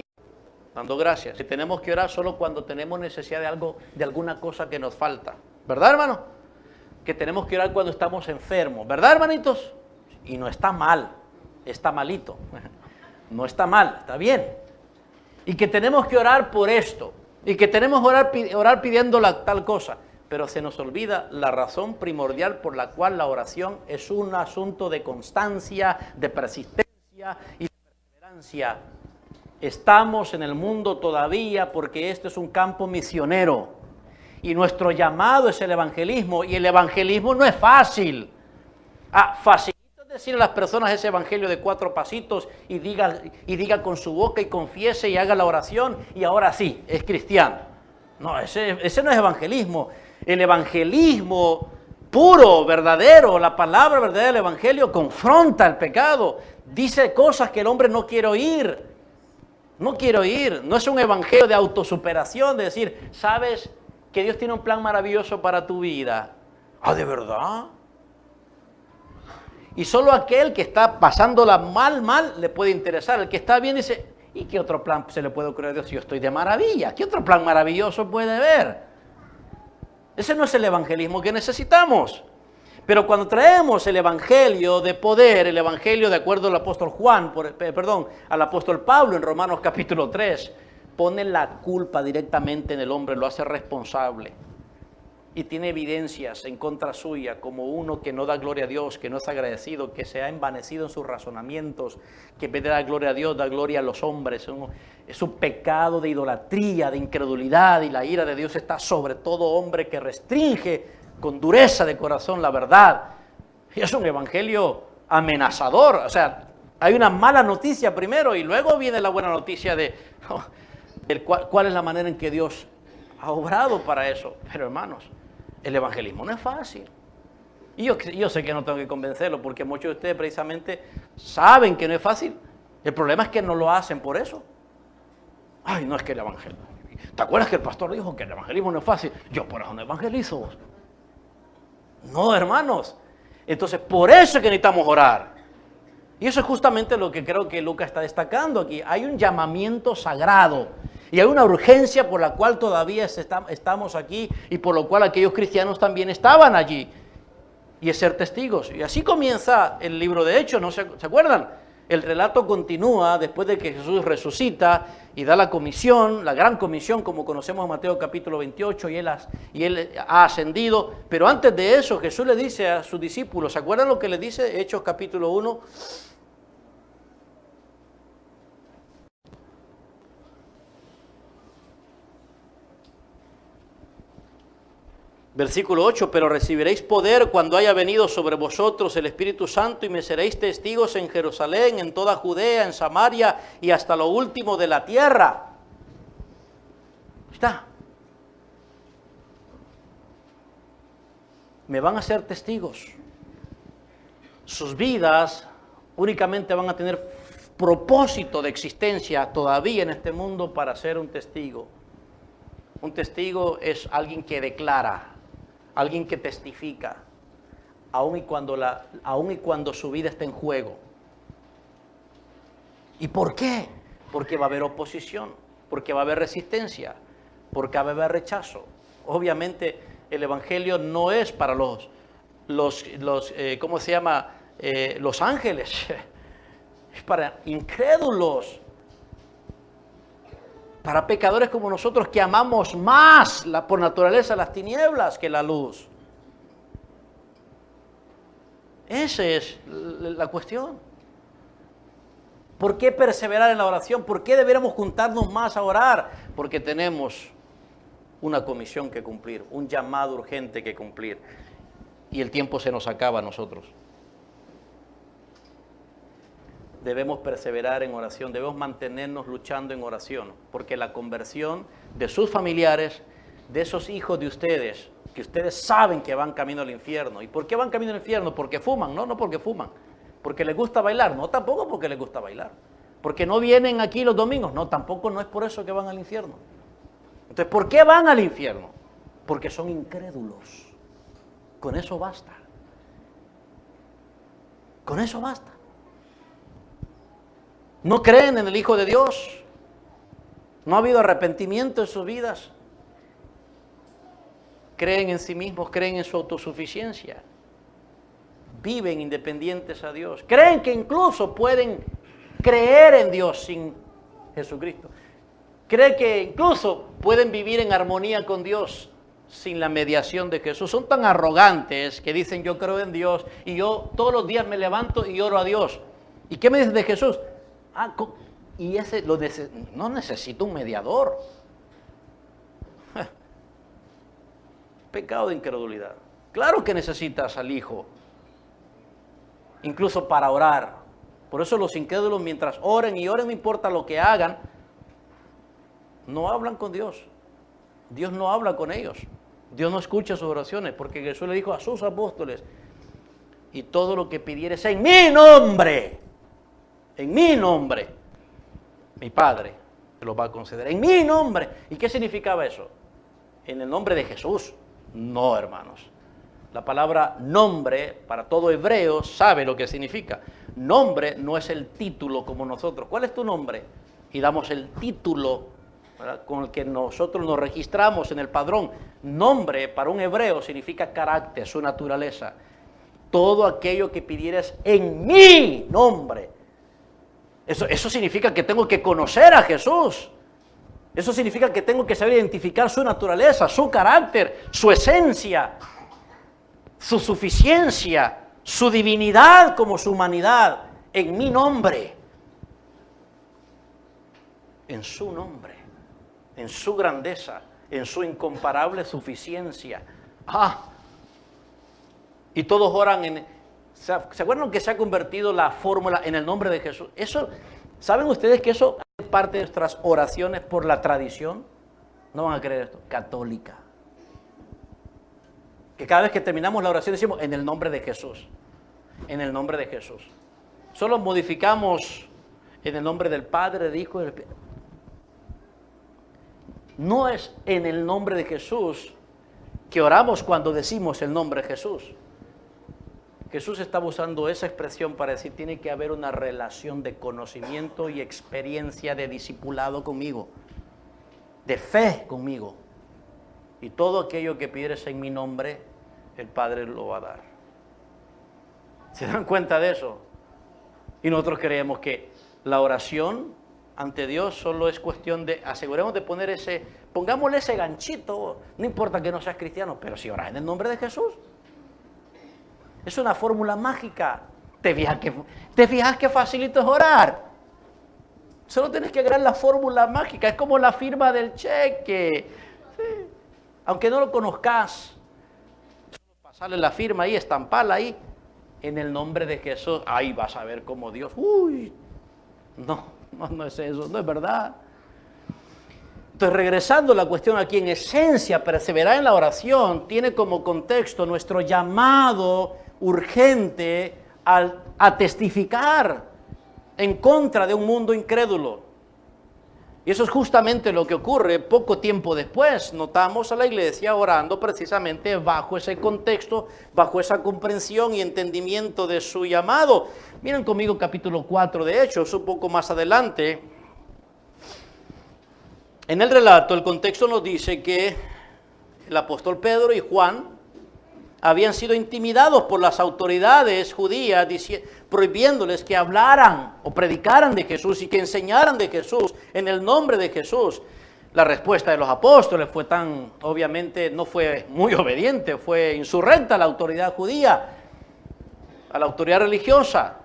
dando gracias. Que tenemos que orar solo cuando tenemos necesidad de algo, de alguna cosa que nos falta. ¿Verdad, hermano? Que tenemos que orar cuando estamos enfermos. ¿Verdad, hermanitos? Y no está mal, está malito. No está mal, está bien. Y que tenemos que orar por esto. Y que tenemos que orar pidiendo tal cosa. Pero se nos olvida la razón primordial por la cual la oración es un asunto de constancia, de persistencia y de perseverancia. Estamos en el mundo todavía porque este es un campo misionero. Y nuestro llamado es el evangelismo. Y el evangelismo no es fácil. Fácil. Decir a las personas ese evangelio de 4 pasitos y diga con su boca y confiese y haga la oración y ahora sí, es cristiano. No, ese no es evangelismo. El evangelismo puro, verdadero, la palabra verdadera del evangelio confronta el pecado, dice cosas que el hombre no quiere oír. No quiere oír. No es un evangelio de autosuperación, de decir, ¿sabes que Dios tiene un plan maravilloso para tu vida? ¿De verdad? Y solo aquel que está pasándola mal, le puede interesar. El que está bien dice, ¿y qué otro plan se le puede ocurrir a Dios si yo estoy de maravilla? ¿Qué otro plan maravilloso puede haber? Ese no es el evangelismo que necesitamos. Pero cuando traemos el evangelio de poder, el evangelio de acuerdo al apóstol al apóstol Pablo en Romanos capítulo 3, pone la culpa directamente en el hombre, lo hace responsable. Y tiene evidencias en contra suya como uno que no da gloria a Dios, que no es agradecido, que se ha envanecido en sus razonamientos, que en vez de dar gloria a Dios, da gloria a los hombres. Es un pecado de idolatría, de incredulidad, y la ira de Dios está sobre todo hombre que restringe con dureza de corazón la verdad. Y es un evangelio amenazador. O sea, hay una mala noticia primero y luego viene la buena noticia de cuál es la manera en que Dios ha obrado para eso. Pero hermanos, el evangelismo no es fácil. Y yo sé que no tengo que convencerlo porque muchos de ustedes precisamente saben que no es fácil. El problema es que no lo hacen por eso. No es que el evangelio. ¿Te acuerdas que el pastor dijo que el evangelismo no es fácil? Yo por eso no evangelizo. No, hermanos. Entonces, por eso es que necesitamos orar. Y eso es justamente lo que creo que Lucas está destacando aquí. Hay un llamamiento sagrado. Y hay una urgencia por la cual todavía estamos aquí y por lo cual aquellos cristianos también estaban allí. Y es ser testigos. Y así comienza el libro de Hechos, ¿no se acuerdan? El relato continúa después de que Jesús resucita y da la comisión, la gran comisión, como conocemos en Mateo capítulo 28, y él ha ascendido. Pero antes de eso, Jesús le dice a sus discípulos, ¿se acuerdan lo que le dice Hechos capítulo 1? Versículo 8, pero recibiréis poder cuando haya venido sobre vosotros el Espíritu Santo y me seréis testigos en Jerusalén, en toda Judea, en Samaria y hasta lo último de la tierra. Está. Me van a ser testigos. Sus vidas únicamente van a tener propósito de existencia todavía en este mundo para ser un testigo. Un testigo es alguien que declara. Alguien que testifica, aun y cuando su vida está en juego. ¿Y por qué? Porque va a haber oposición, porque va a haber resistencia, porque va a haber rechazo. Obviamente el evangelio no es para los ángeles, es para incrédulos, para pecadores como nosotros que amamos más por naturaleza las tinieblas que la luz. Esa es la cuestión. ¿Por qué perseverar en la oración? ¿Por qué deberíamos juntarnos más a orar? Porque tenemos una comisión que cumplir, un llamado urgente que cumplir. Y el tiempo se nos acaba a nosotros. Debemos perseverar en oración, debemos mantenernos luchando en oración, porque la conversión de sus familiares, de esos hijos de ustedes, que ustedes saben que van camino al infierno. ¿Y por qué van camino al infierno? Porque fuman, no porque fuman. Porque les gusta bailar, no, tampoco porque les gusta bailar. Porque no vienen aquí los domingos, no, tampoco no es por eso que van al infierno. Entonces, ¿por qué van al infierno? Porque son incrédulos. Con eso basta. Con eso basta. No creen en el Hijo de Dios. No ha habido arrepentimiento en sus vidas. Creen en sí mismos, creen en su autosuficiencia. Viven independientes a Dios. Creen que incluso pueden creer en Dios sin Jesucristo. Creen que incluso pueden vivir en armonía con Dios sin la mediación de Jesús. Son tan arrogantes que dicen yo creo en Dios y yo todos los días me levanto y oro a Dios. ¿Y qué me dices de Jesús? Y ese no necesito un mediador. Pecado de incredulidad. Claro que necesitas al Hijo, incluso para orar. Por eso los incrédulos mientras oren y oren, no importa lo que hagan, no hablan con Dios. Dios no habla con ellos. Dios no escucha sus oraciones, porque Jesús le dijo a sus apóstoles, y todo lo que pidieres en mi nombre, mi Padre te lo va a conceder. En mi nombre. ¿Y qué significaba eso? En el nombre de Jesús. No, hermanos. La palabra nombre, para todo hebreo, sabe lo que significa. Nombre no es el título como nosotros. ¿Cuál es tu nombre? Y damos el título, ¿verdad?, con el que nosotros nos registramos en el padrón. Nombre para un hebreo significa carácter, su naturaleza. Todo aquello que pidieras en mi nombre. Eso significa que tengo que conocer a Jesús. Eso significa que tengo que saber identificar su naturaleza, su carácter, su esencia, su suficiencia, su divinidad como su humanidad, en mi nombre, en su nombre, en su grandeza, en su incomparable suficiencia. Y todos oran ¿se acuerdan que se ha convertido la fórmula en el nombre de Jesús? ¿Saben ustedes que eso es parte de nuestras oraciones por la tradición? No van a creer esto, católica. Que cada vez que terminamos la oración decimos en el nombre de Jesús, en el nombre de Jesús. Solo modificamos en el nombre del Padre, del Hijo y del Espíritu. No es en el nombre de Jesús que oramos cuando decimos el nombre de Jesús. Jesús estaba usando esa expresión para decir, tiene que haber una relación de conocimiento y experiencia de discipulado conmigo, de fe conmigo. Y todo aquello que pidieres en mi nombre, el Padre lo va a dar. ¿Se dan cuenta de eso? Y nosotros creemos que la oración ante Dios solo es cuestión de, aseguremos de pongámosle ese ganchito, no importa que no seas cristiano, pero si oras en el nombre de Jesús. Es una fórmula mágica. ¿Te fijas qué facilito es orar? Solo tienes que agregar la fórmula mágica. Es como la firma del cheque. Sí. Aunque no lo conozcas, solo pasarle la firma ahí, estamparla ahí, en el nombre de Jesús. Ahí vas a ver cómo Dios. No es eso, no es verdad. Entonces, regresando a la cuestión aquí, en esencia, perseverar en la oración tiene como contexto nuestro llamado urgente a testificar en contra de un mundo incrédulo. Y eso es justamente lo que ocurre poco tiempo después. Notamos a la iglesia orando precisamente bajo ese contexto, bajo esa comprensión y entendimiento de su llamado. Miren conmigo capítulo 4 de Hechos, un poco más adelante. En el relato, el contexto nos dice que el apóstol Pedro y Juan habían sido intimidados por las autoridades judías, prohibiéndoles que hablaran o predicaran de Jesús y que enseñaran de Jesús en el nombre de Jesús. La respuesta de los apóstoles fue obviamente no fue muy obediente, fue insurrecta a la autoridad judía, a la autoridad religiosa.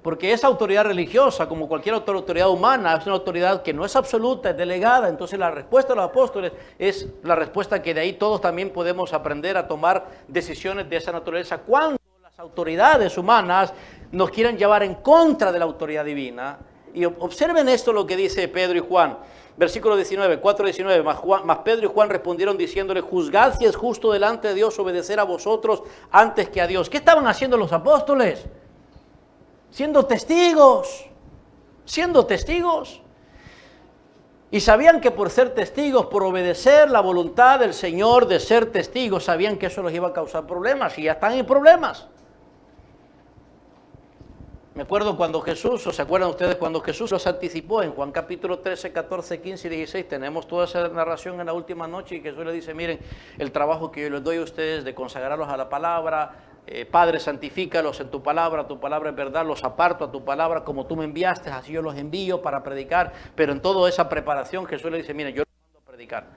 Porque esa autoridad religiosa, como cualquier otra autoridad humana, es una autoridad que no es absoluta, es delegada. Entonces la respuesta de los apóstoles es la respuesta que de ahí todos también podemos aprender a tomar decisiones de esa naturaleza. Cuando las autoridades humanas nos quieren llevar en contra de la autoridad divina. Y observen esto lo que dice Pedro y Juan. Versículo 19, 4:19. Mas Pedro y Juan respondieron diciéndole, juzgad si es justo delante de Dios obedecer a vosotros antes que a Dios. ¿Qué estaban haciendo los apóstoles? Siendo testigos. Y sabían que por ser testigos, por obedecer la voluntad del Señor de ser testigos, sabían que eso les iba a causar problemas y ya están en problemas. Me acuerdo cuando Jesús, o se acuerdan ustedes cuando Jesús los anticipó en Juan capítulo 13, 14, 15 y 16, tenemos toda esa narración en la última noche y Jesús le dice, miren, el trabajo que yo les doy a ustedes de consagrarlos a la palabra, Padre, santifícalos en tu palabra es verdad, los aparto a tu palabra, como tú me enviaste, así yo los envío para predicar, pero en toda esa preparación Jesús le dice, miren, yo los mando a predicar.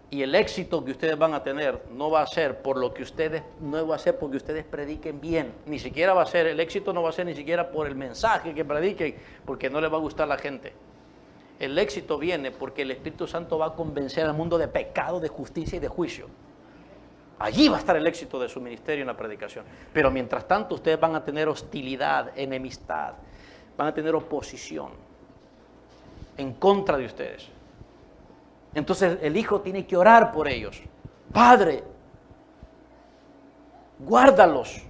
Y el éxito que ustedes van a tener no va a ser por lo que ustedes, no va a ser porque ustedes prediquen bien, ni siquiera va a ser, el éxito no va a ser ni siquiera por el mensaje que prediquen, porque no les va a gustar a la gente. El éxito viene porque el Espíritu Santo va a convencer al mundo de pecado, de justicia y de juicio. Allí va a estar el éxito de su ministerio en la predicación. Pero mientras tanto ustedes van a tener hostilidad, enemistad, van a tener oposición en contra de ustedes. Entonces el hijo tiene que orar por ellos. Padre, guárdalos.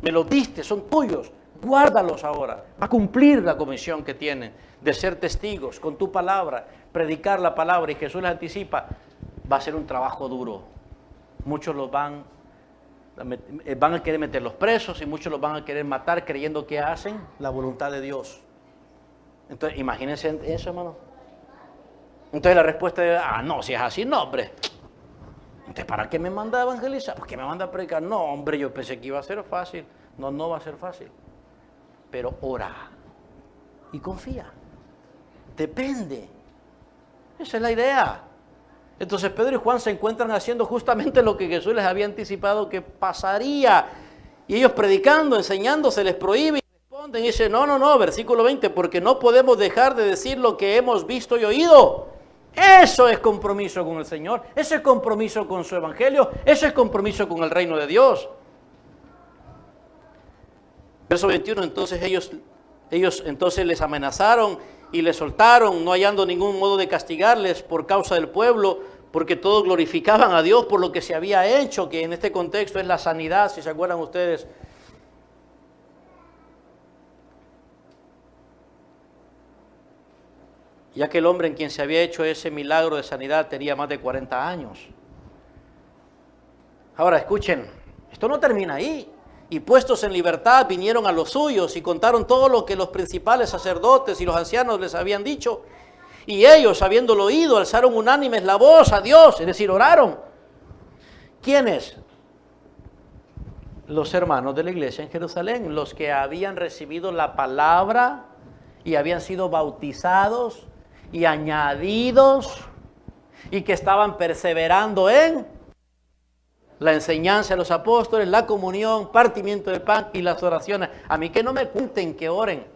Me los diste, son tuyos. Guárdalos ahora. A cumplir la comisión que tienen de ser testigos con tu palabra, predicar la palabra. Y Jesús les anticipa, va a ser un trabajo duro. Muchos los van a querer meterlos presos y muchos los van a querer matar creyendo que hacen la voluntad de Dios. Entonces, imagínense eso, hermano. Entonces la respuesta es, no, si es así, no, hombre. Entonces, ¿para qué me manda a evangelizar? ¿Por qué me manda a predicar? No, hombre, yo pensé que iba a ser fácil. No, no va a ser fácil. Pero ora y confía. Depende. Esa es la idea. Entonces Pedro y Juan se encuentran haciendo justamente lo que Jesús les había anticipado que pasaría. Y ellos predicando, enseñando, se les prohíbe. Y responden y dicen, no, versículo 20, porque no podemos dejar de decir lo que hemos visto y oído. Eso es compromiso con el Señor, eso es compromiso con su evangelio, eso es compromiso con el reino de Dios. Verso 21, entonces ellos entonces les amenazaron y les soltaron, no hallando ningún modo de castigarles por causa del pueblo, porque todos glorificaban a Dios por lo que se había hecho, que en este contexto es la sanidad, si se acuerdan ustedes. Ya que el hombre en quien se había hecho ese milagro de sanidad tenía más de 40 años. Ahora escuchen, esto no termina ahí. Y puestos en libertad vinieron a los suyos y contaron todo lo que los principales sacerdotes y los ancianos les habían dicho. Y ellos, habiéndolo oído, alzaron unánimes la voz a Dios, es decir, oraron. ¿Quiénes? Los hermanos de la iglesia en Jerusalén, los que habían recibido la palabra y habían sido bautizados y añadidos y que estaban perseverando en la enseñanza de los apóstoles, la comunión, partimiento del pan y las oraciones. A mí que no me cuenten que oren,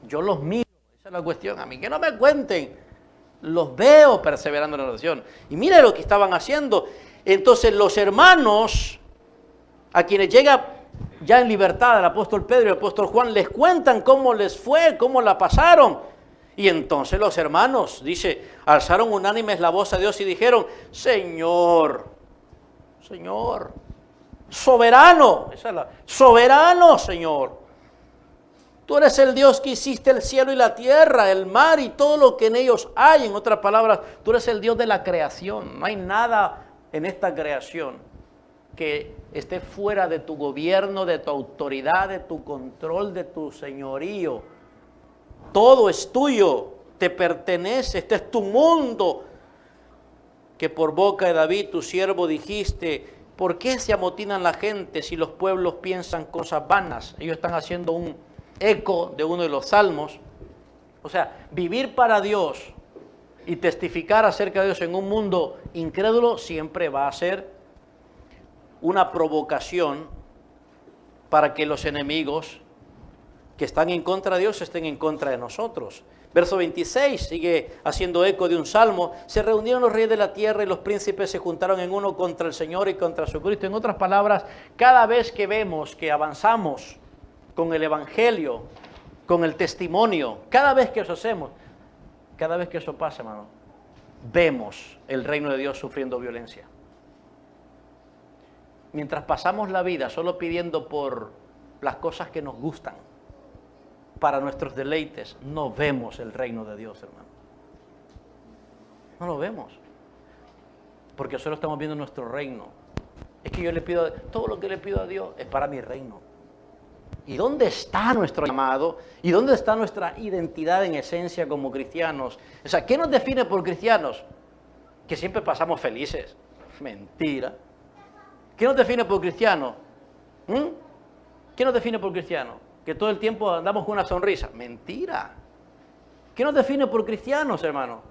yo los miro, esa es la cuestión. A mí que no me cuenten, los veo perseverando en la oración. Y mire lo que estaban haciendo. Entonces los hermanos, a quienes llega ya en libertad el apóstol Pedro y el apóstol Juan, les cuentan cómo les fue, cómo la pasaron. Y entonces los hermanos, dice, alzaron unánimes la voz a Dios y dijeron, Señor, soberano, soberano Señor, tú eres el Dios que hiciste el cielo y la tierra, el mar y todo lo que en ellos hay. En otras palabras, tú eres el Dios de la creación. No hay nada en esta creación que esté fuera de tu gobierno, de tu autoridad, de tu control, de tu señorío. Todo es tuyo, te pertenece, este es tu mundo, que por boca de David, tu siervo, dijiste, ¿por qué se amotinan la gente si los pueblos piensan cosas vanas? Ellos están haciendo un eco de uno de los salmos. O sea, vivir para Dios y testificar acerca de Dios en un mundo incrédulo siempre va a ser una provocación para que los enemigos que están en contra de Dios estén en contra de nosotros. Verso 26 sigue haciendo eco de un salmo. Se reunieron los reyes de la tierra y los príncipes se juntaron en uno contra el Señor y contra su Cristo. En otras palabras, cada vez que vemos que avanzamos con el evangelio, con el testimonio, cada vez que eso hacemos, cada vez que eso pasa, hermano, vemos el reino de Dios sufriendo violencia. Mientras pasamos la vida solo pidiendo por las cosas que nos gustan, para nuestros deleites, no vemos el reino de Dios, hermano. No lo vemos. Porque solo estamos viendo nuestro reino. Es que yo le pido, todo lo que le pido a Dios es para mi reino. ¿Y dónde está nuestro llamado? ¿Y dónde está nuestra identidad en esencia como cristianos? O sea, ¿qué nos define por cristianos? Que siempre pasamos felices. Mentira. ¿Qué nos define por cristianos? ¿Qué nos define por cristianos? Que todo el tiempo andamos con una sonrisa. Mentira. ¿Qué nos define por cristianos, hermano?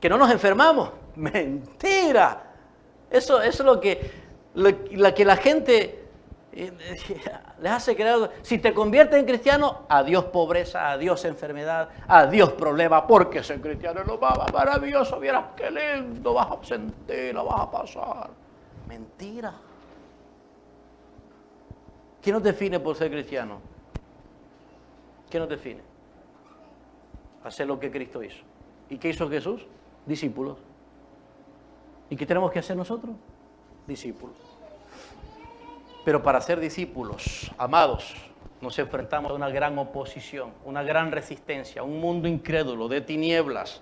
Que no nos enfermamos. Mentira. Eso es lo que la gente les hace creer. Si te conviertes en cristiano, adiós pobreza, adiós enfermedad, adiós problema, porque ser cristiano es lo más maravilloso. Vieras qué lindo vas a sentir, lo vas a pasar. Mentira. ¿Qué nos define por ser cristiano? ¿Qué nos define? Hacer lo que Cristo hizo. ¿Y qué hizo Jesús? Discípulos. ¿Y qué tenemos que hacer nosotros? Discípulos. Pero para ser discípulos, amados, nos enfrentamos a una gran oposición, una gran resistencia, un mundo incrédulo, de tinieblas,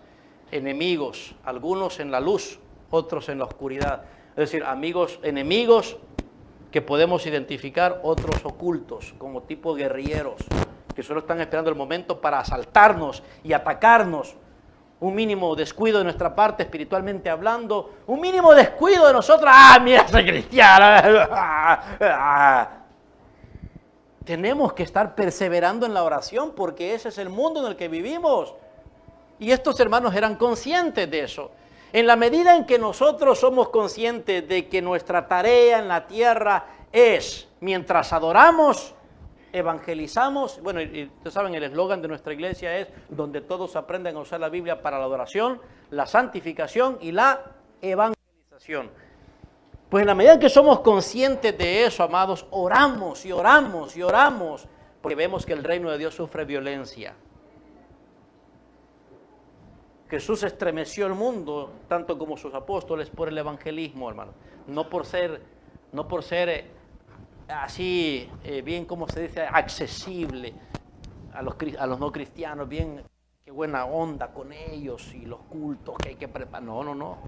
enemigos, algunos en la luz, otros en la oscuridad. Es decir, amigos, enemigos que podemos identificar, otros ocultos, como tipo guerrilleros, que solo están esperando el momento para asaltarnos y atacarnos. Un mínimo descuido de nuestra parte, espiritualmente hablando, un mínimo descuido de nosotros. ¡Ah, mira, soy cristiano! Tenemos que estar perseverando en la oración porque ese es el mundo en el que vivimos. Y estos hermanos eran conscientes de eso. En la medida en que nosotros somos conscientes de que nuestra tarea en la tierra es, mientras adoramos, evangelizamos, bueno, y ustedes saben, el eslogan de nuestra iglesia es donde todos aprenden a usar la Biblia para la adoración, la santificación y la evangelización. Pues en la medida en que somos conscientes de eso, amados, oramos y oramos y oramos, porque vemos que el reino de Dios sufre violencia. Jesús estremeció el mundo, tanto como sus apóstoles, por el evangelismo, hermano. No por ser así, bien, como se dice, accesible a los no cristianos, bien, qué buena onda con ellos y los cultos que hay que preparar. No.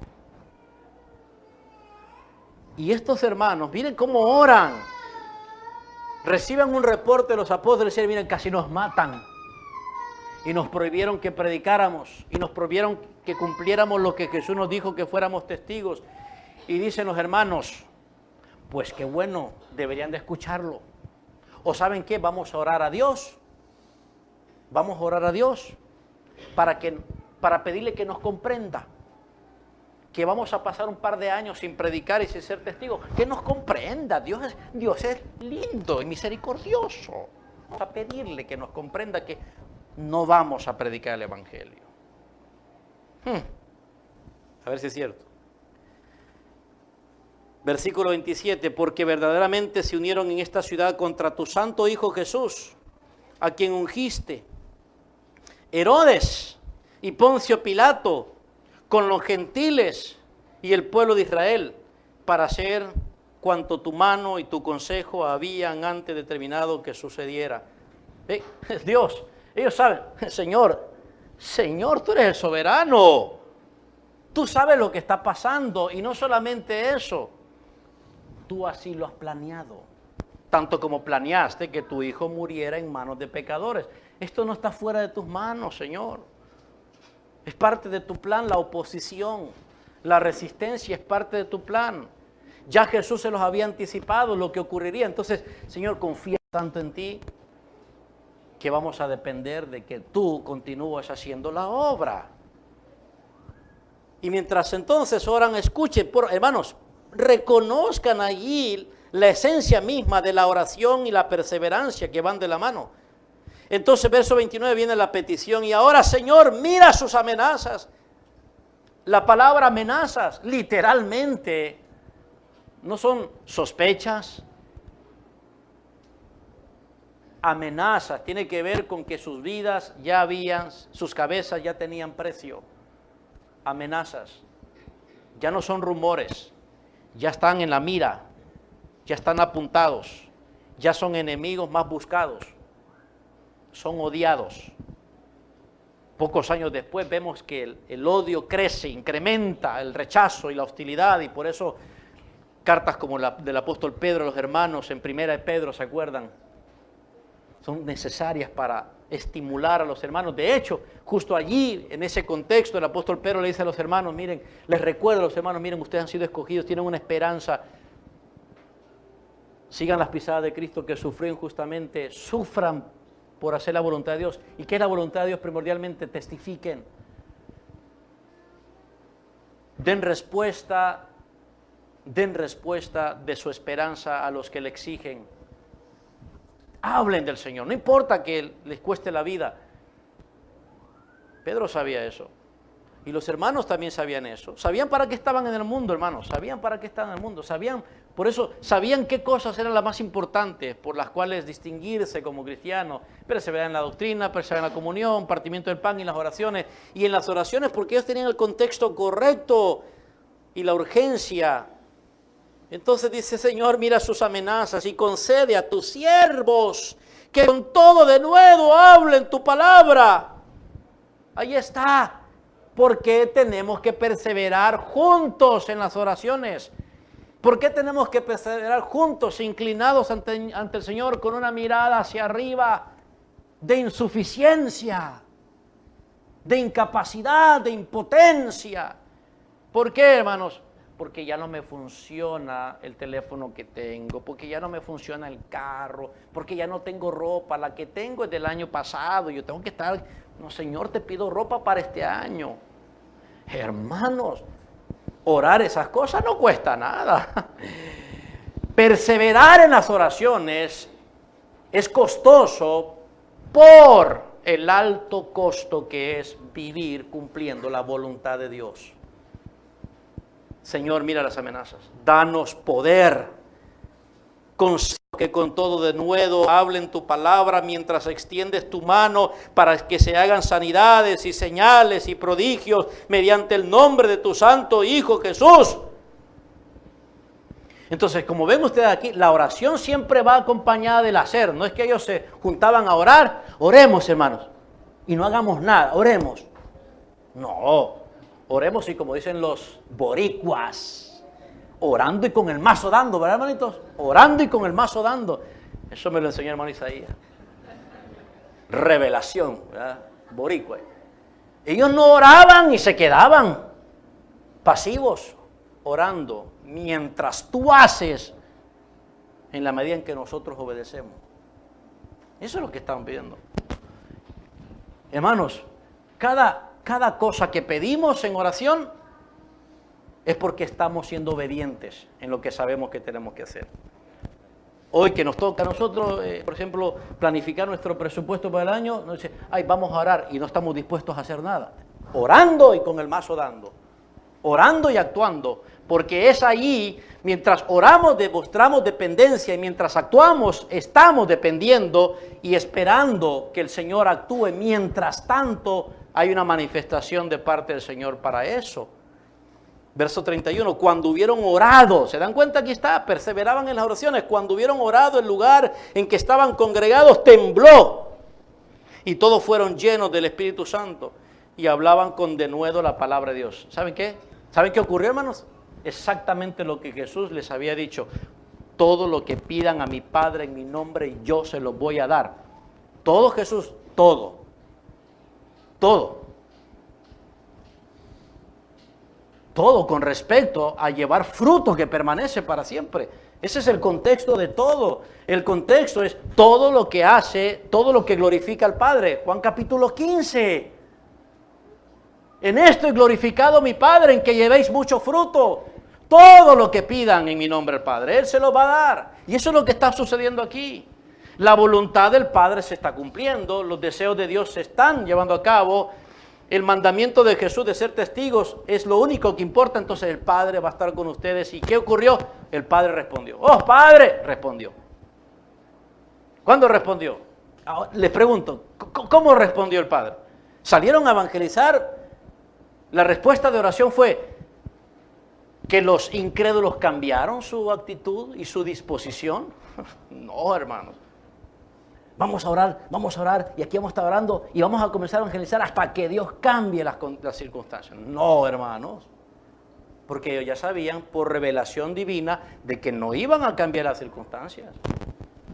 Y estos hermanos, miren cómo oran. Reciben un reporte de los apóstoles y miren, casi nos matan. Y nos prohibieron que predicáramos y nos prohibieron que cumpliéramos lo que Jesús nos dijo, que fuéramos testigos. Y dicen los hermanos, pues qué bueno, deberían de escucharlo. ¿O saben qué? Vamos a orar a Dios. Vamos a orar a Dios para pedirle que nos comprenda. Que vamos a pasar un par de años sin predicar y sin ser testigos. Que nos comprenda. Dios es lindo y misericordioso. Vamos a pedirle que nos comprenda que no vamos a predicar el evangelio. A ver si es cierto. Versículo 27, porque verdaderamente se unieron en esta ciudad contra tu santo Hijo Jesús, a quien ungiste, Herodes y Poncio Pilato, con los gentiles y el pueblo de Israel, para hacer cuanto tu mano y tu consejo habían antes determinado que sucediera. Dios, ellos saben, Señor, tú eres el soberano, tú sabes lo que está pasando, y no solamente eso, tú así lo has planeado, tanto como planeaste que tu hijo muriera en manos de pecadores. Esto no está fuera de tus manos, Señor. Es parte de tu plan, la oposición, la resistencia es parte de tu plan. Ya Jesús se los había anticipado lo que ocurriría. Entonces, Señor, confía tanto en ti que vamos a depender de que tú continúes haciendo la obra. Y mientras entonces oran, escuchen, hermanos, reconozcan allí la esencia misma de la oración y la perseverancia que van de la mano. Entonces, verso 29 viene la petición. Y ahora, Señor, mira sus amenazas. La palabra amenazas, literalmente, no son sospechas. Amenazas, tiene que ver con que sus vidas ya sus cabezas ya tenían precio. Amenazas, ya no son rumores. Ya están en la mira, ya están apuntados, ya son enemigos más buscados, son odiados. Pocos años después vemos que el odio crece, incrementa el rechazo y la hostilidad, y por eso cartas como la del apóstol Pedro a los hermanos en 1 Pedro, ¿se acuerdan? son necesarias para estimular a los hermanos. De hecho, justo allí, en ese contexto, el apóstol Pedro le dice a los hermanos, miren, les recuerdo a los hermanos, miren, ustedes han sido escogidos, tienen una esperanza. Sigan las pisadas de Cristo, que sufrió injustamente, sufran por hacer la voluntad de Dios. ¿Y qué es la voluntad de Dios? Primordialmente, testifiquen. Den respuesta de su esperanza a los que le exigen. Hablen del Señor, no importa que les cueste la vida. Pedro sabía eso. Y los hermanos también sabían eso. Sabían para qué estaban en el mundo, hermanos. Sabían para qué estaban en el mundo. Por eso sabían qué cosas eran las más importantes por las cuales distinguirse como cristianos. Perseverar en la doctrina, perseverar en la comunión, partimiento del pan y las oraciones. Y en las oraciones porque ellos tenían el contexto correcto y la urgencia. Entonces dice, Señor, mira sus amenazas y concede a tus siervos que con todo denuedo hablen tu palabra. Ahí está. ¿Por qué tenemos que perseverar juntos en las oraciones? ¿Por qué tenemos que perseverar juntos, inclinados ante el Señor con una mirada hacia arriba de insuficiencia, de incapacidad, de impotencia? ¿Por qué, hermanos? Porque ya no me funciona el teléfono que tengo, porque ya no me funciona el carro, porque ya no tengo ropa, la que tengo es del año pasado, yo tengo que estar, no, Señor, te pido ropa para este año. Hermanos, orar esas cosas no cuesta nada. Perseverar en las oraciones es costoso por el alto costo que es vivir cumpliendo la voluntad de Dios. Señor, mira las amenazas. Danos poder. Que con todo denuedo hablen tu palabra mientras extiendes tu mano para que se hagan sanidades y señales y prodigios mediante el nombre de tu santo Hijo Jesús. Entonces, como ven ustedes aquí, la oración siempre va acompañada del hacer. No es que ellos se juntaban a orar. Oremos, hermanos, y no hagamos nada. Oremos. No, oremos y como dicen los boricuas, orando y con el mazo dando, ¿verdad, hermanitos? Orando y con el mazo dando. Eso me lo enseñó el hermano Isaías. Revelación, ¿verdad? Boricua. Ellos no oraban y se quedaban pasivos, orando, mientras tú haces en la medida en que nosotros obedecemos. Eso es lo que estaban pidiendo. Hermanos, cada cosa que pedimos en oración es porque estamos siendo obedientes en lo que sabemos que tenemos que hacer. Hoy que nos toca a nosotros, por ejemplo, planificar nuestro presupuesto para el año, nos dice, ay, vamos a orar y no estamos dispuestos a hacer nada. Orando y con el mazo dando. Orando y actuando. Porque es allí, mientras oramos, demostramos dependencia y mientras actuamos, estamos dependiendo y esperando que el Señor actúe. Mientras tanto, hay una manifestación de parte del Señor para eso. Verso 31, cuando hubieron orado, ¿se dan cuenta? Aquí está, perseveraban en las oraciones. Cuando hubieron orado, el lugar en que estaban congregados tembló y todos fueron llenos del Espíritu Santo y hablaban con denuedo la palabra de Dios. ¿Saben qué? ¿Saben qué ocurrió, hermanos? Exactamente lo que Jesús les había dicho. Todo lo que pidan a mi Padre en mi nombre, yo se los voy a dar. Todo, Jesús, todo. Todo. Todo con respecto a llevar fruto que permanece para siempre. Ese es el contexto de todo. El contexto es todo lo que hace, todo lo que glorifica al Padre. Juan capítulo 15. En esto es glorificado mi Padre, en que llevéis mucho fruto. Todo lo que pidan en mi nombre al Padre, Él se lo va a dar. Y eso es lo que está sucediendo aquí. La voluntad del Padre se está cumpliendo, los deseos de Dios se están llevando a cabo. El mandamiento de Jesús de ser testigos es lo único que importa, entonces el Padre va a estar con ustedes. ¿Y qué ocurrió? El Padre respondió. ¡Oh, Padre! Respondió. ¿Cuándo respondió? Les pregunto, ¿cómo respondió el Padre? ¿Salieron a evangelizar? La respuesta de oración fue que los incrédulos cambiaron su actitud y su disposición. No, hermanos. Vamos a orar, y aquí vamos a estar orando y vamos a comenzar a evangelizar hasta que Dios cambie las circunstancias. No, hermanos, porque ellos ya sabían por revelación divina de que no iban a cambiar las circunstancias,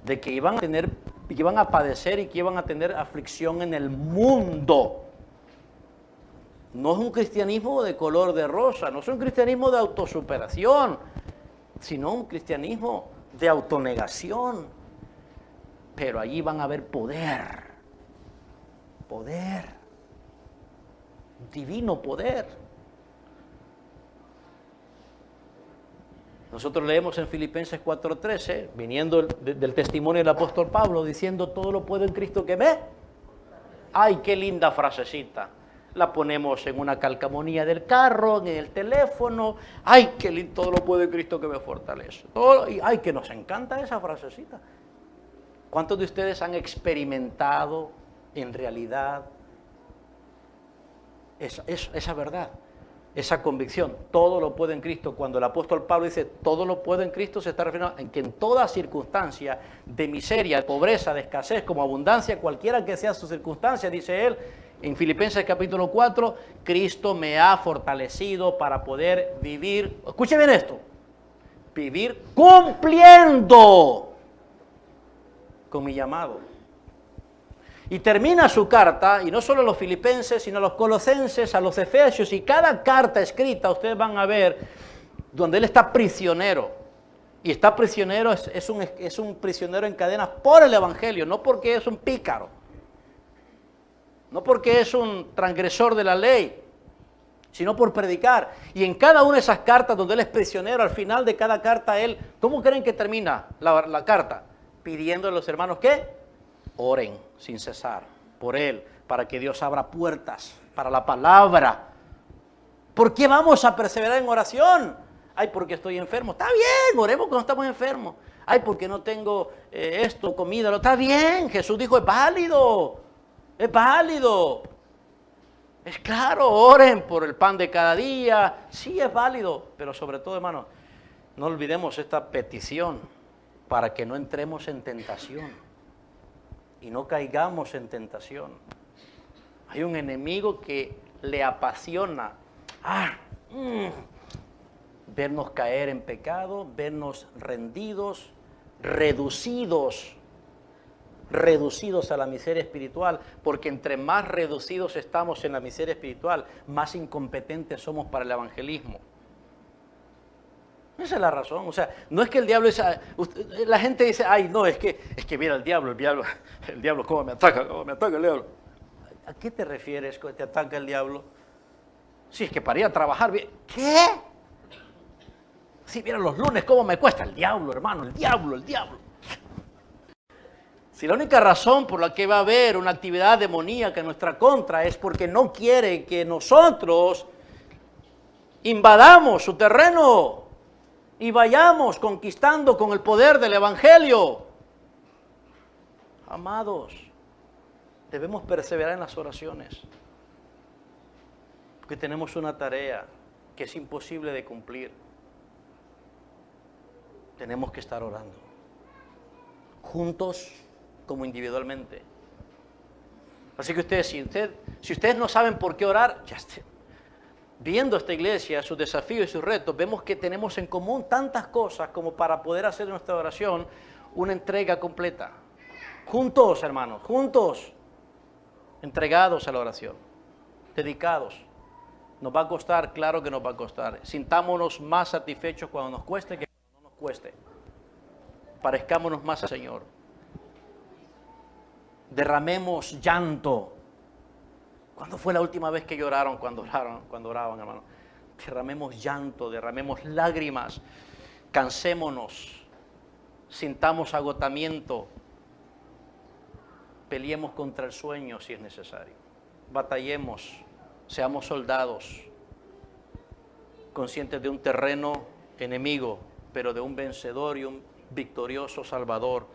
de que iban a tener y que van a padecer y que van a tener aflicción en el mundo. No es un cristianismo de color de rosa, no es un cristianismo de autosuperación, sino un cristianismo de autonegación. Pero allí van a haber poder, divino poder. Nosotros leemos en Filipenses 4:13, viniendo del testimonio del apóstol Pablo, diciendo todo lo puedo en Cristo que me... ¡Ay, qué linda frasecita! La ponemos en una calcamonía del carro, en el teléfono. ¡Ay, qué lindo! Todo lo puedo en Cristo que me fortalece. ¡Ay, que nos encanta esa frasecita! ¿Cuántos de ustedes han experimentado en realidad esa verdad? Esa convicción, todo lo puedo en Cristo. Cuando el apóstol Pablo dice todo lo puedo en Cristo, se está refiriendo en que en toda circunstancia de miseria, de pobreza, de escasez, como abundancia, cualquiera que sea su circunstancia, dice él en Filipenses capítulo 4, Cristo me ha fortalecido para poder vivir, escuche bien esto, vivir cumpliendo con mi llamado. Y termina su carta, y no solo a los filipenses, sino a los colosenses, a los efesios, y cada carta escrita, ustedes van a ver, donde él está prisionero. Y está prisionero, es un prisionero en cadenas por el evangelio, no porque es un pícaro, no porque es un transgresor de la ley, sino por predicar. Y en cada una de esas cartas donde él es prisionero, al final de cada carta él, ¿cómo creen que termina la carta? Pidiendo a los hermanos que oren sin cesar por él, para que Dios abra puertas para la palabra. ¿Por qué vamos a perseverar en oración? Ay, porque estoy enfermo. Está bien, oremos cuando estamos enfermos. Ay, porque no tengo esto, comida. Está bien, Jesús dijo, es válido. Es válido. Es claro, oren por el pan de cada día. Sí, es válido. Pero sobre todo, hermano, no olvidemos esta petición para que no entremos en tentación y no caigamos en tentación. Hay un enemigo que le apasiona vernos caer en pecado, vernos rendidos, reducidos a la miseria espiritual, porque entre más reducidos estamos en la miseria espiritual, más incompetentes somos para el evangelismo. Esa es la razón. O sea, no es que el diablo la gente dice, ay, no, es que mira el diablo, cómo me ataca el diablo. ¿A qué te refieres cuando te ataca el diablo? Si es que para ir a trabajar bien. ¿Qué? Si mira los lunes cómo me cuesta el diablo, hermano, el diablo. Si la única razón por la que va a haber una actividad demoníaca en nuestra contra es porque no quiere que nosotros invadamos su terreno y vayamos conquistando con el poder del evangelio. Amados, debemos perseverar en las oraciones, porque tenemos una tarea que es imposible de cumplir. Tenemos que estar orando, juntos como individualmente. Así que si ustedes no saben por qué orar, viendo esta iglesia, sus desafíos y sus retos, vemos que tenemos en común tantas cosas como para poder hacer nuestra oración una entrega completa. Juntos, hermanos, juntos, entregados a la oración, dedicados. Nos va a costar, claro que nos va a costar. Sintámonos más satisfechos cuando nos cueste que cuando no nos cueste. Parezcámonos más al Señor. Derramemos llanto. ¿Cuándo fue la última vez que lloraron cuando oraban, hermano? Derramemos llanto, derramemos lágrimas, cansémonos, sintamos agotamiento, peleemos contra el sueño si es necesario, batallemos, seamos soldados, conscientes de un terreno enemigo, pero de un vencedor y un victorioso Salvador,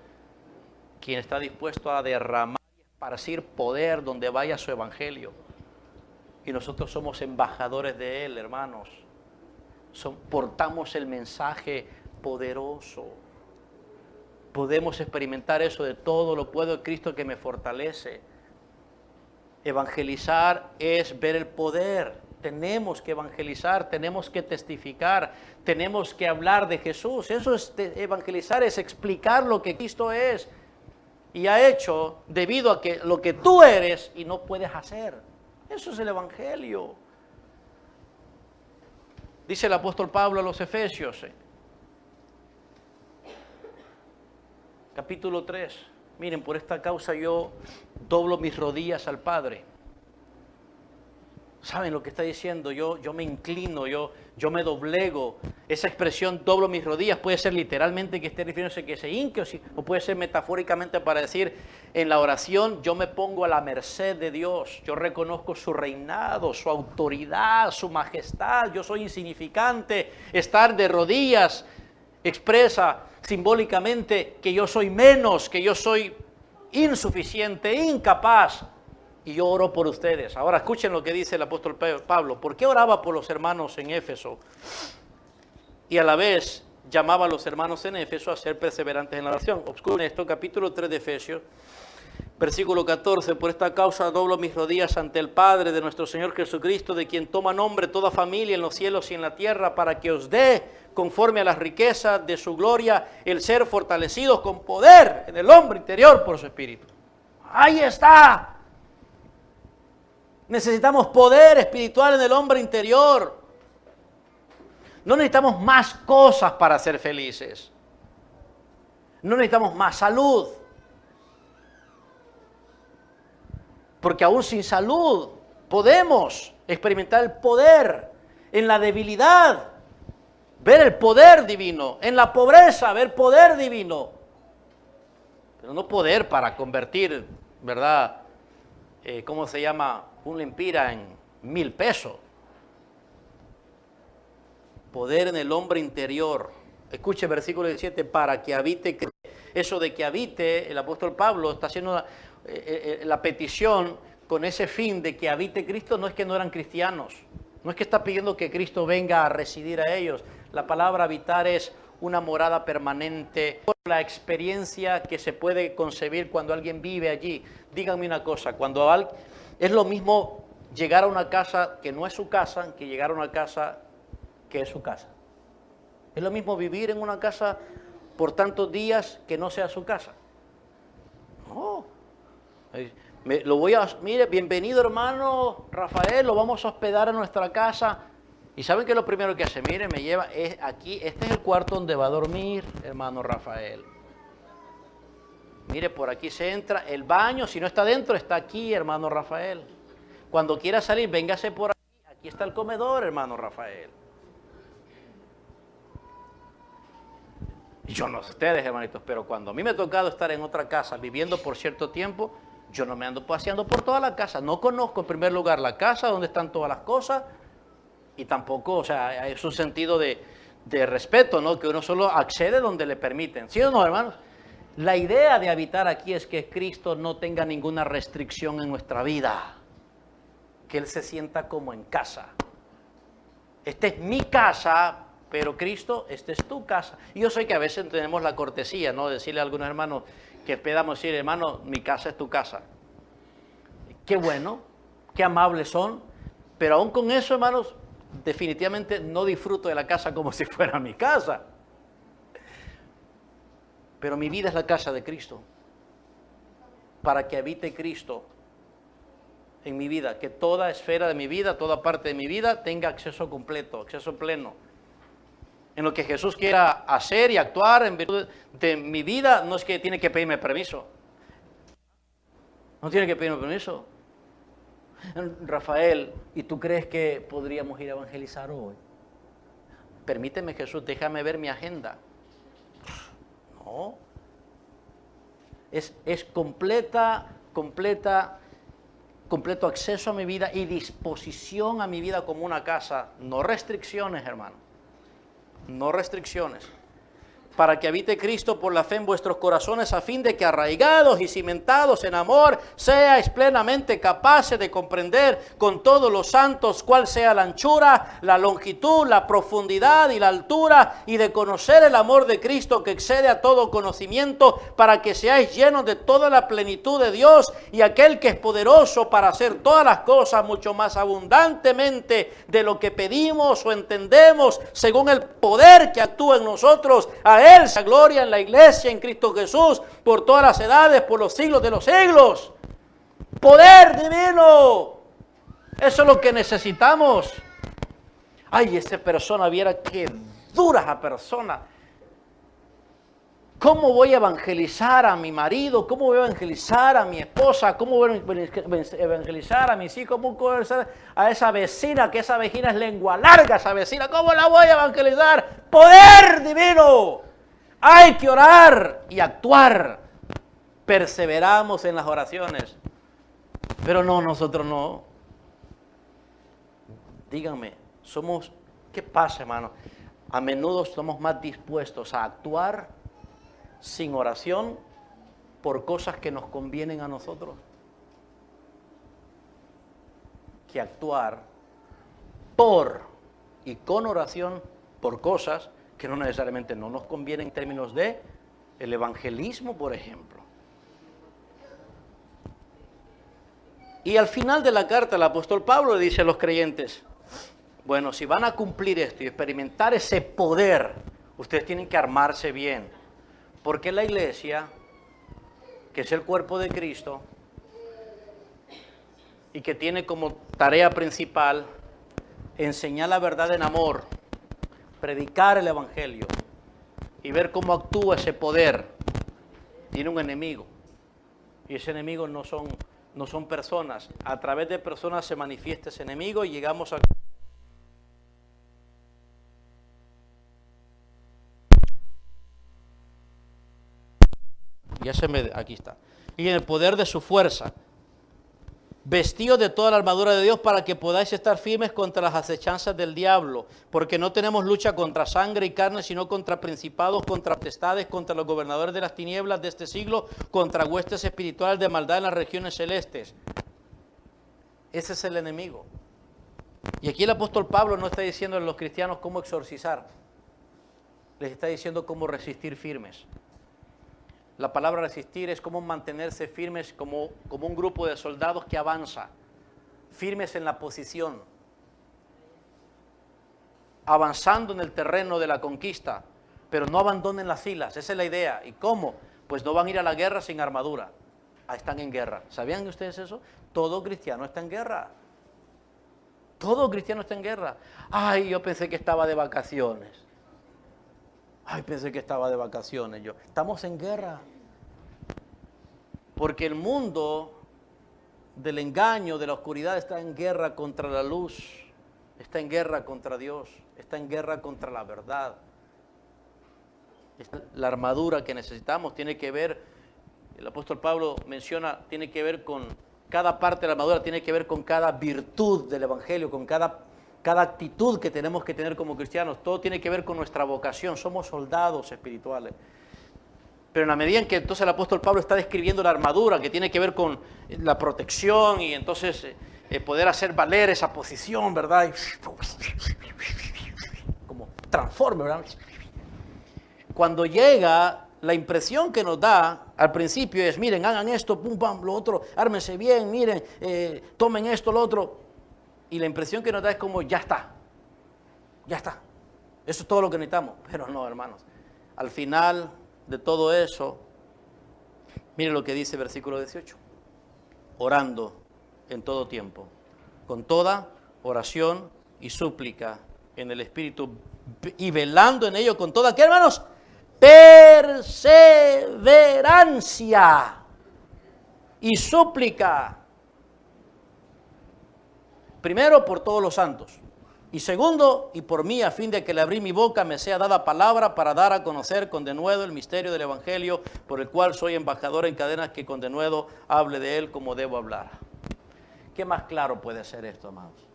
quien está dispuesto a derramar y esparcir poder donde vaya su evangelio. Y nosotros somos embajadores de Él, hermanos. Portamos el mensaje poderoso. Podemos experimentar eso de todo lo puedo en Cristo que me fortalece. Evangelizar es ver el poder. Tenemos que evangelizar, tenemos que testificar, tenemos que hablar de Jesús. Eso es evangelizar, es explicar lo que Cristo es. y ha hecho debido a que lo que tú eres y no puedes hacer. Eso es el Evangelio. Dice el apóstol Pablo a los Efesios, capítulo 3. Miren, por esta causa yo doblo mis rodillas al Padre. ¿Saben lo que está diciendo? Yo me inclino, yo me doblego. Esa expresión, doblo mis rodillas, puede ser literalmente que esté refiriéndose que se hinque, o puede ser metafóricamente para decir, en la oración yo me pongo a la merced de Dios. Yo reconozco su reinado, su autoridad, su majestad. Yo soy insignificante. Estar de rodillas expresa simbólicamente que yo soy menos, que yo soy insuficiente, incapaz. Y yo oro por ustedes. Ahora escuchen lo que dice el apóstol Pablo. ¿Por qué oraba por los hermanos en Éfeso? Y a la vez llamaba a los hermanos en Éfeso a ser perseverantes en la oración. Obscuren esto, capítulo 3 de Efesios, versículo 14. Por esta causa doblo mis rodillas ante el Padre de nuestro Señor Jesucristo, de quien toma nombre toda familia en los cielos y en la tierra, para que os dé, conforme a las riquezas de su gloria, el ser fortalecidos con poder en el hombre interior por su Espíritu. Ahí está. Necesitamos poder espiritual en el hombre interior. No necesitamos más cosas para ser felices. No necesitamos más salud. Porque aún sin salud podemos experimentar el poder en la debilidad. Ver el poder divino. En la pobreza, ver poder divino. Pero no poder para convertir, ¿verdad? ¿Cómo se llama? Un lempira en 1,000 pesos. Poder en el hombre interior. Escuche versículo 17, para que habite. Eso de que habite, el apóstol Pablo está haciendo la petición con ese fin de que habite Cristo. No es que no eran cristianos. No es que está pidiendo que Cristo venga a residir a ellos. La palabra habitar es una morada permanente. La experiencia que se puede concebir cuando alguien vive allí. Díganme una cosa, es lo mismo llegar a una casa que no es su casa, que llegar a una casa que es su casa. Es lo mismo vivir en una casa por tantos días que no sea su casa. No. Mire, bienvenido hermano Rafael, lo vamos a hospedar a nuestra casa. ¿Y saben qué es lo primero que hace? Mire, me lleva aquí, este es el cuarto donde va a dormir hermano Rafael. Mire, por aquí se entra, el baño, si no está dentro, está aquí, hermano Rafael. Cuando quiera salir, véngase por aquí, aquí está el comedor, hermano Rafael. Yo no sé ustedes, hermanitos, pero cuando a mí me ha tocado estar en otra casa, viviendo por cierto tiempo, yo no me ando paseando por toda la casa. No conozco en primer lugar la casa, donde están todas las cosas, y tampoco, o sea, es un sentido de respeto, ¿no? Que uno solo accede donde le permiten. ¿Sí o no, hermanos? La idea de habitar aquí es que Cristo no tenga ninguna restricción en nuestra vida. Que Él se sienta como en casa. Esta es mi casa, pero Cristo, esta es tu casa. Y yo sé que a veces tenemos la cortesía, ¿no? Decirle a algunos hermanos que podamos decir, hermano, mi casa es tu casa. Qué bueno, qué amables son. Pero aún con eso, hermanos, definitivamente no disfruto de la casa como si fuera mi casa. Pero mi vida es la casa de Cristo. Para que habite Cristo en mi vida. Que toda esfera de mi vida, toda parte de mi vida tenga acceso completo, acceso pleno. En lo que Jesús quiera hacer y actuar en virtud de mi vida, no es que tiene que pedirme permiso. No tiene que pedirme permiso. Rafael, ¿y tú crees que podríamos ir a evangelizar hoy? Permíteme, Jesús, déjame ver mi agenda. No. Es completo acceso a mi vida y disposición a mi vida como una casa. No restricciones, hermano. No restricciones. Para que habite Cristo por la fe en vuestros corazones, a fin de que arraigados y cimentados en amor, seáis plenamente capaces de comprender con todos los santos cuál sea la anchura, la longitud, la profundidad y la altura, y de conocer el amor de Cristo que excede a todo conocimiento, para que seáis llenos de toda la plenitud de Dios, y aquel que es poderoso para hacer todas las cosas mucho más abundantemente de lo que pedimos o entendemos, según el poder que actúa en nosotros. A a Él sea gloria en la iglesia, en Cristo Jesús, por todas las edades, por los siglos de los siglos. Poder divino. Eso es lo que necesitamos. Ay, esa persona, viera qué dura esa persona. ¿Cómo voy a evangelizar a mi marido? ¿Cómo voy a evangelizar a mi esposa? ¿Cómo voy a evangelizar a mis hijos? ¿Cómo voy a evangelizar a esa vecina? Que esa vecina es lengua larga, esa vecina. ¿Cómo la voy a evangelizar? ¡Poder divino! Hay que orar y actuar. Perseveramos en las oraciones. Pero no, nosotros no. Díganme, ¿qué pasa, hermano? A menudo somos más dispuestos a actuar sin oración por cosas que nos convienen a nosotros que actuar por y con oración por cosas que no necesariamente no nos convienen en términos de el evangelismo, por ejemplo. Y al final de la carta el apóstol Pablo le dice a los creyentes, bueno, si van a cumplir esto y experimentar ese poder, ustedes tienen que armarse bien. Porque la iglesia, que es el cuerpo de Cristo, y que tiene como tarea principal enseñar la verdad en amor, predicar el evangelio y ver cómo actúa ese poder, tiene un enemigo. Y ese enemigo no son personas. A través de personas se manifiesta ese enemigo y llegamos a... Aquí está. Y en el poder de su fuerza, vestidos de toda la armadura de Dios para que podáis estar firmes contra las acechanzas del diablo, porque no tenemos lucha contra sangre y carne, sino contra principados, contra potestades, contra los gobernadores de las tinieblas de este siglo, contra huestes espirituales de maldad en las regiones celestes. Ese es el enemigo. Y aquí el apóstol Pablo no está diciendo a los cristianos cómo exorcizar, les está diciendo cómo resistir firmes. La palabra resistir es como mantenerse firmes como un grupo de soldados que avanza, firmes en la posición, avanzando en el terreno de la conquista, pero no abandonen las filas, esa es la idea. ¿Y cómo? Pues no van a ir a la guerra sin armadura, están en guerra. ¿Sabían ustedes eso? Todo cristiano está en guerra. Todo cristiano está en guerra. Ay, yo pensé que estaba de vacaciones. Ay, pensé que estaba de vacaciones yo. Estamos en guerra. Porque el mundo del engaño, de la oscuridad, está en guerra contra la luz. Está en guerra contra Dios. Está en guerra contra la verdad. La armadura que necesitamos tiene que ver, el apóstol Pablo menciona, tiene que ver con cada parte de la armadura, tiene que ver con cada virtud del evangelio, con cada actitud que tenemos que tener como cristianos. Todo tiene que ver con nuestra vocación. Somos soldados espirituales. Pero en la medida en que entonces el apóstol Pablo está describiendo la armadura, que tiene que ver con la protección y entonces poder hacer valer esa posición, ¿verdad? Y como transforme, ¿verdad? Cuando llega, la impresión que nos da al principio es, miren, hagan esto, pum, pam, lo otro, ármense bien, miren, tomen esto, lo otro. Y la impresión que nos da es como, ya está. Eso es todo lo que necesitamos. Pero no, hermanos. Al final de todo eso, miren lo que dice el versículo 18. Orando en todo tiempo, con toda oración y súplica en el Espíritu, y velando en ello con toda, ¿qué, hermanos? Perseverancia y súplica. Primero, por todos los santos. Y segundo, y por mí, a fin de que le abrí mi boca, me sea dada palabra para dar a conocer con denuedo el misterio del Evangelio, por el cual soy embajador en cadenas, que con denuedo hable de él como debo hablar. ¿Qué más claro puede ser esto, amados?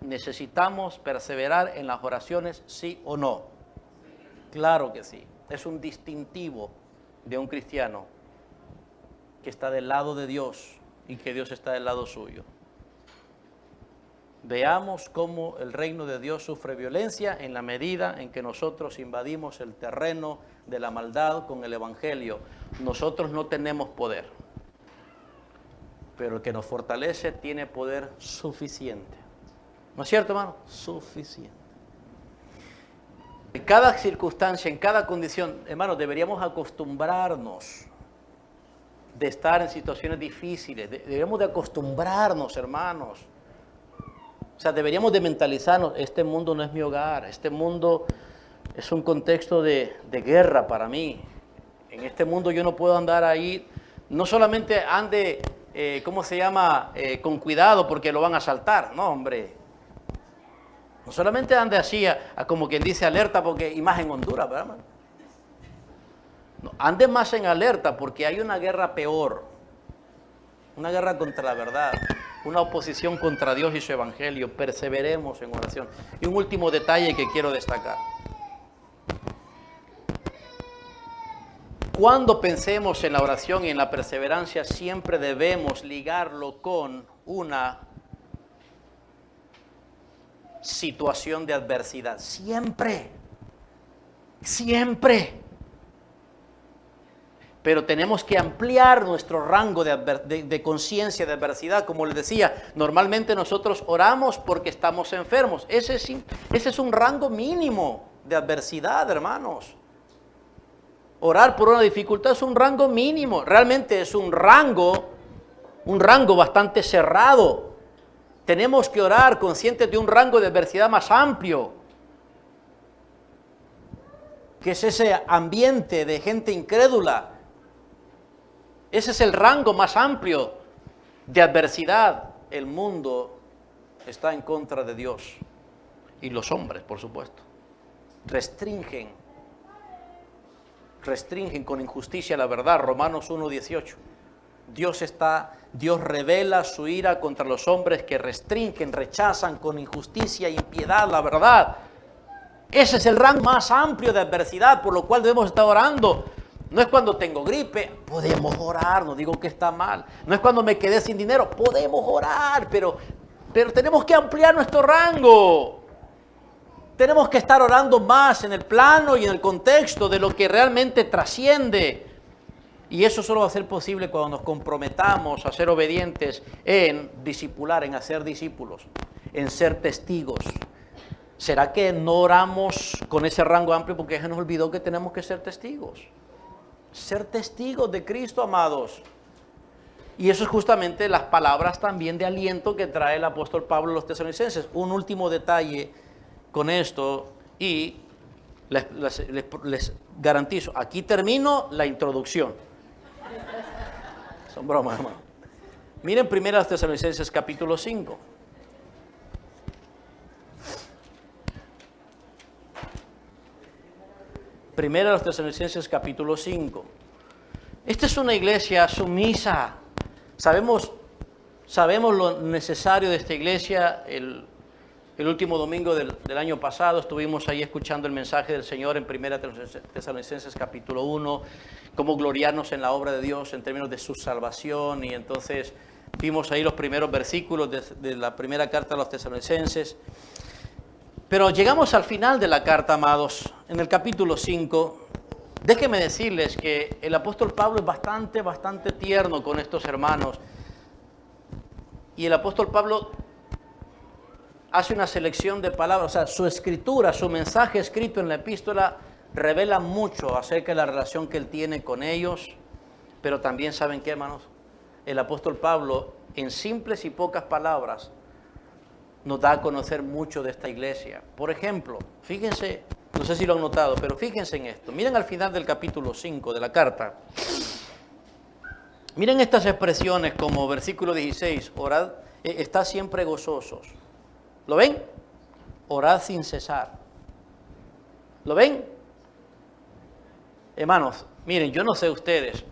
¿Necesitamos perseverar en las oraciones, sí o no? Claro que sí. Es un distintivo de un cristiano que está del lado de Dios y que Dios está del lado suyo. Veamos cómo el reino de Dios sufre violencia en la medida en que nosotros invadimos el terreno de la maldad con el Evangelio. Nosotros no tenemos poder, pero el que nos fortalece tiene poder suficiente. ¿No es cierto, hermano? Suficiente. En cada circunstancia, en cada condición, hermanos, deberíamos acostumbrarnos de estar en situaciones difíciles. Deberíamos de acostumbrarnos, hermanos. O sea, deberíamos de mentalizarnos, este mundo no es mi hogar, este mundo es un contexto de guerra para mí. En este mundo yo no puedo andar ahí, no solamente ande, ¿cómo se llama?, con cuidado porque lo van a asaltar. No, hombre. No solamente ande así, como quien dice alerta, porque y más en Honduras, ¿verdad? No, ande más en alerta porque hay una guerra peor, una guerra contra la verdad, una oposición contra Dios y su evangelio. Perseveremos en oración. Y un último detalle que quiero destacar. Cuando pensemos en la oración y en la perseverancia, siempre debemos ligarlo con una situación de adversidad. Siempre. Siempre. Pero tenemos que ampliar nuestro rango de conciencia de adversidad. Como les decía, normalmente nosotros oramos porque estamos enfermos. Ese es un rango mínimo de adversidad, hermanos. Orar por una dificultad es un rango mínimo. Realmente es un rango bastante cerrado. Tenemos que orar conscientes de un rango de adversidad más amplio, que es ese ambiente de gente incrédula. Ese es el rango más amplio de adversidad. El mundo está en contra de Dios y los hombres, por supuesto, restringen con injusticia la verdad. Romanos 1:18. Dios revela su ira contra los hombres que restringen, rechazan con injusticia e impiedad la verdad. Ese es el rango más amplio de adversidad, por lo cual debemos estar orando. No es cuando tengo gripe, podemos orar, no digo que está mal. No es cuando me quedé sin dinero, podemos orar, pero tenemos que ampliar nuestro rango. Tenemos que estar orando más en el plano y en el contexto de lo que realmente trasciende. Y eso solo va a ser posible cuando nos comprometamos a ser obedientes en discipular, en hacer discípulos, en ser testigos. ¿Será que no oramos con ese rango amplio porque se nos olvidó que tenemos que ser testigos? Ser testigos de Cristo, amados. Y eso es justamente las palabras también de aliento que trae el apóstol Pablo a los tesalonicenses. Un último detalle con esto y les garantizo, aquí termino la introducción. Son bromas, hermano. Miren 1 Tesalonicenses capítulo 5. Primera los Tesalonicenses capítulo 5. Esta es una iglesia sumisa. Sabemos lo necesario de esta iglesia. El último domingo del año pasado estuvimos ahí escuchando el mensaje del Señor en Primera Tesalonicenses capítulo 1, cómo gloriarnos en la obra de Dios en términos de su salvación. Y entonces vimos ahí los primeros versículos de la primera carta a los Tesalonicenses. Pero llegamos al final de la carta, amados, en el capítulo 5. Déjenme decirles que el apóstol Pablo es bastante tierno con estos hermanos. Y el apóstol Pablo hace una selección de palabras, o sea, su escritura, su mensaje escrito en la epístola revela mucho acerca de la relación que él tiene con ellos. Pero también, ¿saben qué, hermanos? El apóstol Pablo, en simples y pocas palabras, nos da a conocer mucho de esta iglesia. Por ejemplo, fíjense, no sé si lo han notado, pero fíjense en esto. Miren al final del capítulo 5 de la carta. Miren estas expresiones como versículo 16, orad, estad siempre gozosos. ¿Lo ven? Orad sin cesar. ¿Lo ven? Hermanos, miren, yo no sé ustedes,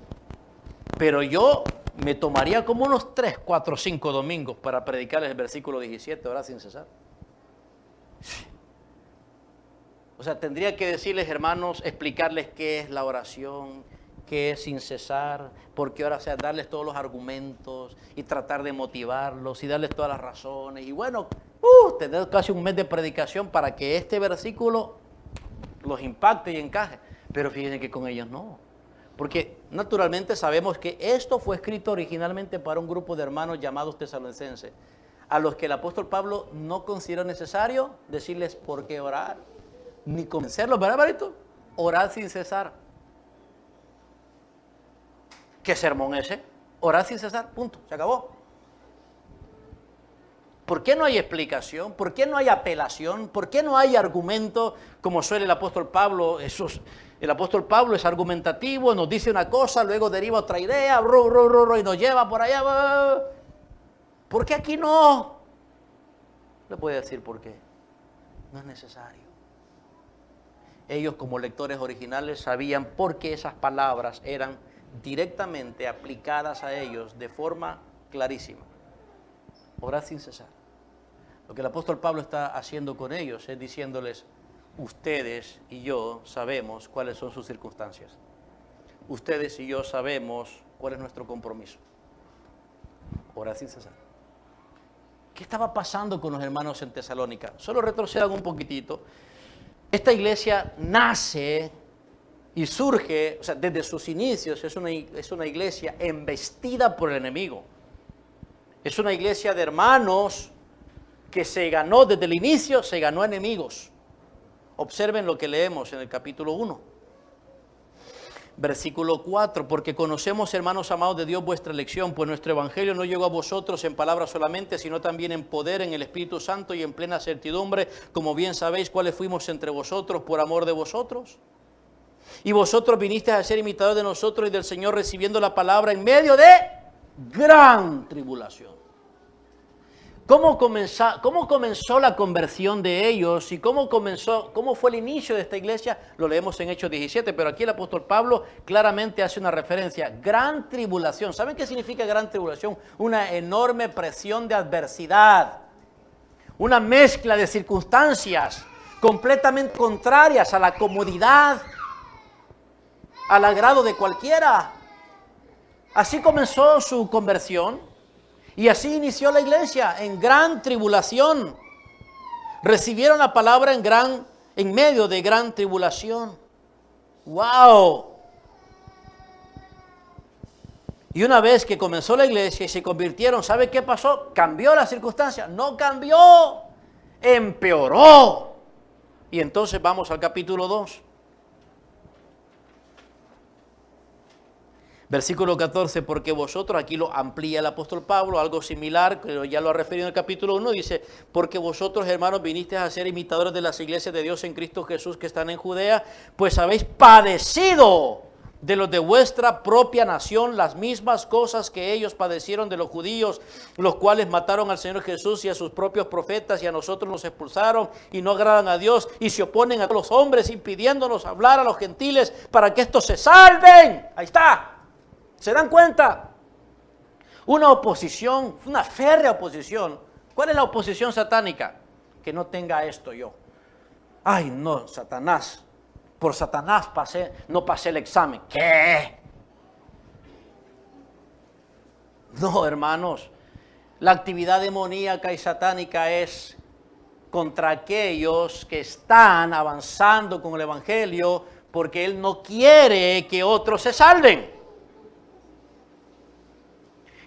pero yo me tomaría como unos 3, 4, 5 domingos para predicarles el versículo 17, orad sin cesar. O sea, tendría que decirles, hermanos, explicarles qué es la oración, qué es sin cesar, por qué orar, o sea, darles todos los argumentos y tratar de motivarlos y darles todas las razones. Y bueno, tener casi un mes de predicación para que este versículo los impacte y encaje. Pero fíjense que con ellos no. Porque naturalmente sabemos que esto fue escrito originalmente para un grupo de hermanos llamados tesalonicenses, a los que el apóstol Pablo no consideró necesario decirles por qué orar, ni convencerlos, ¿verdad, Barito? Orad sin cesar. ¿Qué sermón ese? Orad sin cesar, punto, se acabó. ¿Por qué no hay explicación? ¿Por qué no hay apelación? ¿Por qué no hay argumento como suele el apóstol Pablo? El apóstol Pablo es argumentativo, nos dice una cosa, luego deriva otra idea, y nos lleva por allá. ¿Por qué aquí no? Le voy a decir por qué. No es necesario. Ellos como lectores originales sabían por qué esas palabras eran directamente aplicadas a ellos de forma clarísima. Orad sin cesar. Lo que el apóstol Pablo está haciendo con ellos es diciéndoles, ustedes y yo sabemos cuáles son sus circunstancias. Ustedes y yo sabemos cuál es nuestro compromiso. Orad sin cesar. ¿Qué estaba pasando con los hermanos en Tesalónica? Solo retrocedan un poquitito. Esta iglesia nace y surge, o sea, desde sus inicios, es una iglesia embestida por el enemigo. Es una iglesia de hermanos que se ganó desde el inicio, se ganó enemigos. Observen lo que leemos en el capítulo 1. Versículo 4, porque conocemos, hermanos amados de Dios, vuestra elección, pues nuestro evangelio no llegó a vosotros en palabras solamente, sino también en poder, en el Espíritu Santo y en plena certidumbre, como bien sabéis cuáles fuimos entre vosotros por amor de vosotros. Y vosotros vinisteis a ser imitadores de nosotros y del Señor, recibiendo la palabra en medio de gran tribulación. ¿Cómo comenzó la conversión de ellos y cómo fue el inicio de esta iglesia? Lo leemos en Hechos 17, pero aquí el apóstol Pablo claramente hace una referencia. Gran tribulación. ¿Saben qué significa gran tribulación? Una enorme presión de adversidad. Una mezcla de circunstancias completamente contrarias a la comodidad, al agrado de cualquiera. Así comenzó su conversión. Y así inició la iglesia, en gran tribulación. Recibieron la palabra en medio de gran tribulación. ¡Wow! Y una vez que comenzó la iglesia y se convirtieron, ¿sabe qué pasó? Cambió la circunstancia. No cambió, empeoró. Y entonces vamos al capítulo 2. Versículo 14, porque vosotros, aquí lo amplía el apóstol Pablo, algo similar, pero ya lo ha referido en el capítulo 1, dice, porque vosotros, hermanos, vinisteis a ser imitadores de las iglesias de Dios en Cristo Jesús que están en Judea, pues habéis padecido de los de vuestra propia nación las mismas cosas que ellos padecieron de los judíos, los cuales mataron al Señor Jesús y a sus propios profetas, y a nosotros nos expulsaron y no agradan a Dios y se oponen a los hombres, impidiéndonos hablar a los gentiles para que estos se salven. Ahí está. ¿Se dan cuenta? Una oposición, una férrea oposición. ¿Cuál es la oposición satánica? Que no tenga esto yo. Ay, no, Satanás. Por Satanás no pasé el examen. ¿Qué? No, hermanos. La actividad demoníaca y satánica es contra aquellos que están avanzando con el evangelio porque él no quiere que otros se salven.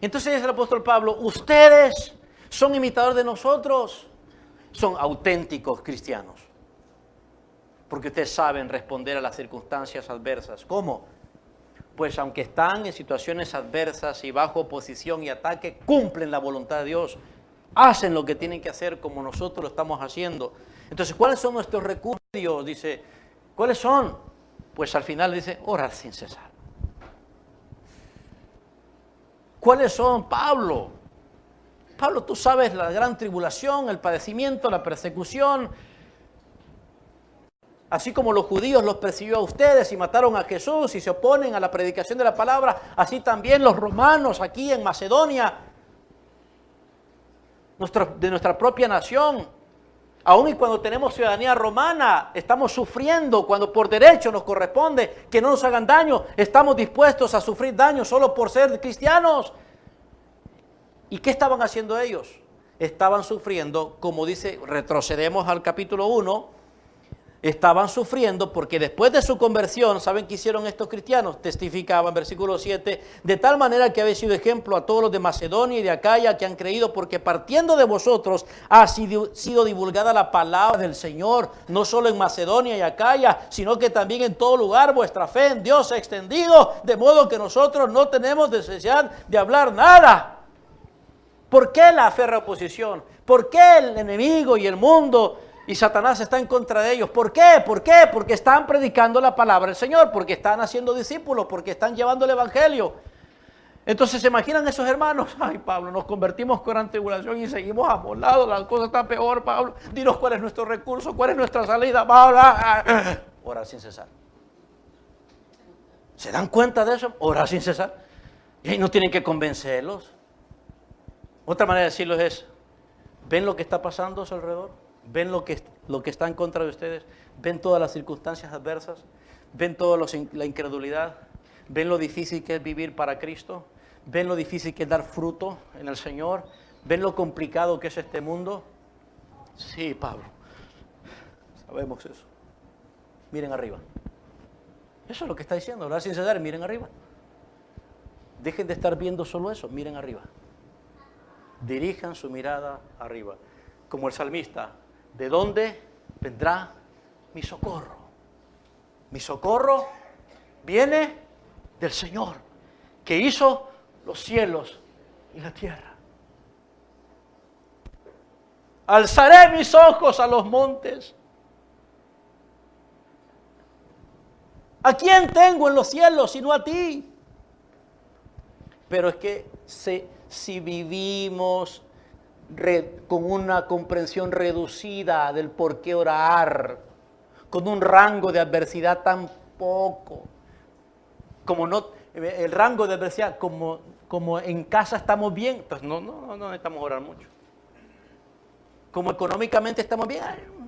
Entonces dice el apóstol Pablo, ustedes son imitadores de nosotros, son auténticos cristianos, porque ustedes saben responder a las circunstancias adversas. ¿Cómo? Pues aunque están en situaciones adversas y bajo oposición y ataque, cumplen la voluntad de Dios, hacen lo que tienen que hacer como nosotros lo estamos haciendo. Entonces, ¿cuáles son nuestros recursos? Dice, ¿cuáles son? Pues al final dice, orar sin cesar. ¿Cuáles son, Pablo? Pablo, tú sabes la gran tribulación, el padecimiento, la persecución. Así como los judíos los persiguió a ustedes y mataron a Jesús y se oponen a la predicación de la palabra, así también los romanos aquí en Macedonia, de nuestra propia nación. Aún y cuando tenemos ciudadanía romana, estamos sufriendo cuando por derecho nos corresponde que no nos hagan daño. Estamos dispuestos a sufrir daño solo por ser cristianos. ¿Y qué estaban haciendo ellos? Estaban sufriendo, como dice, retrocedemos al capítulo 1, estaban sufriendo porque después de su conversión, ¿saben qué hicieron estos cristianos? Testificaban, versículo 7, de tal manera que habéis sido ejemplo a todos los de Macedonia y de Acaya que han creído, porque partiendo de vosotros ha sido divulgada la palabra del Señor, no solo en Macedonia y Acaya, sino que también en todo lugar vuestra fe en Dios se ha extendido, de modo que nosotros no tenemos necesidad de hablar nada. ¿Por qué la férrea oposición? ¿Por qué el enemigo y el mundo y Satanás está en contra de ellos? ¿Por qué? ¿Por qué? Porque están predicando la palabra del Señor, porque están haciendo discípulos, porque están llevando el evangelio. Entonces, ¿se imaginan esos hermanos? Ay, Pablo, nos convertimos con gran tribulación y seguimos amolados, la cosa está peor, Pablo. Dinos cuál es nuestro recurso, cuál es nuestra salida, Pablo. Orar sin cesar. ¿Se dan cuenta de eso? Orar sin cesar. Y ahí no tienen que convencerlos. Otra manera de decirlo es, ¿ven lo que está pasando a su alrededor? ¿Ven lo que está en contra de ustedes? ¿Ven todas las circunstancias adversas? ¿Ven toda la incredulidad? ¿Ven lo difícil que es vivir para Cristo? ¿Ven lo difícil que es dar fruto en el Señor? ¿Ven lo complicado que es este mundo? Sí, Pablo, sabemos eso. Miren arriba. Eso es lo que está diciendo, orar sin cesar, miren arriba. Dejen de estar viendo solo eso, miren arriba. Dirijan su mirada arriba. Como el salmista, ¿de dónde vendrá mi socorro? Mi socorro viene del Señor, que hizo los cielos y la tierra. Alzaré mis ojos a los montes. ¿A quién tengo en los cielos sino a ti? Pero es que si vivimos con una comprensión reducida del por qué orar, con un rango de adversidad tan poco, como no, el rango de adversidad, como en casa estamos bien, entonces no necesitamos orar mucho. Como económicamente estamos bien.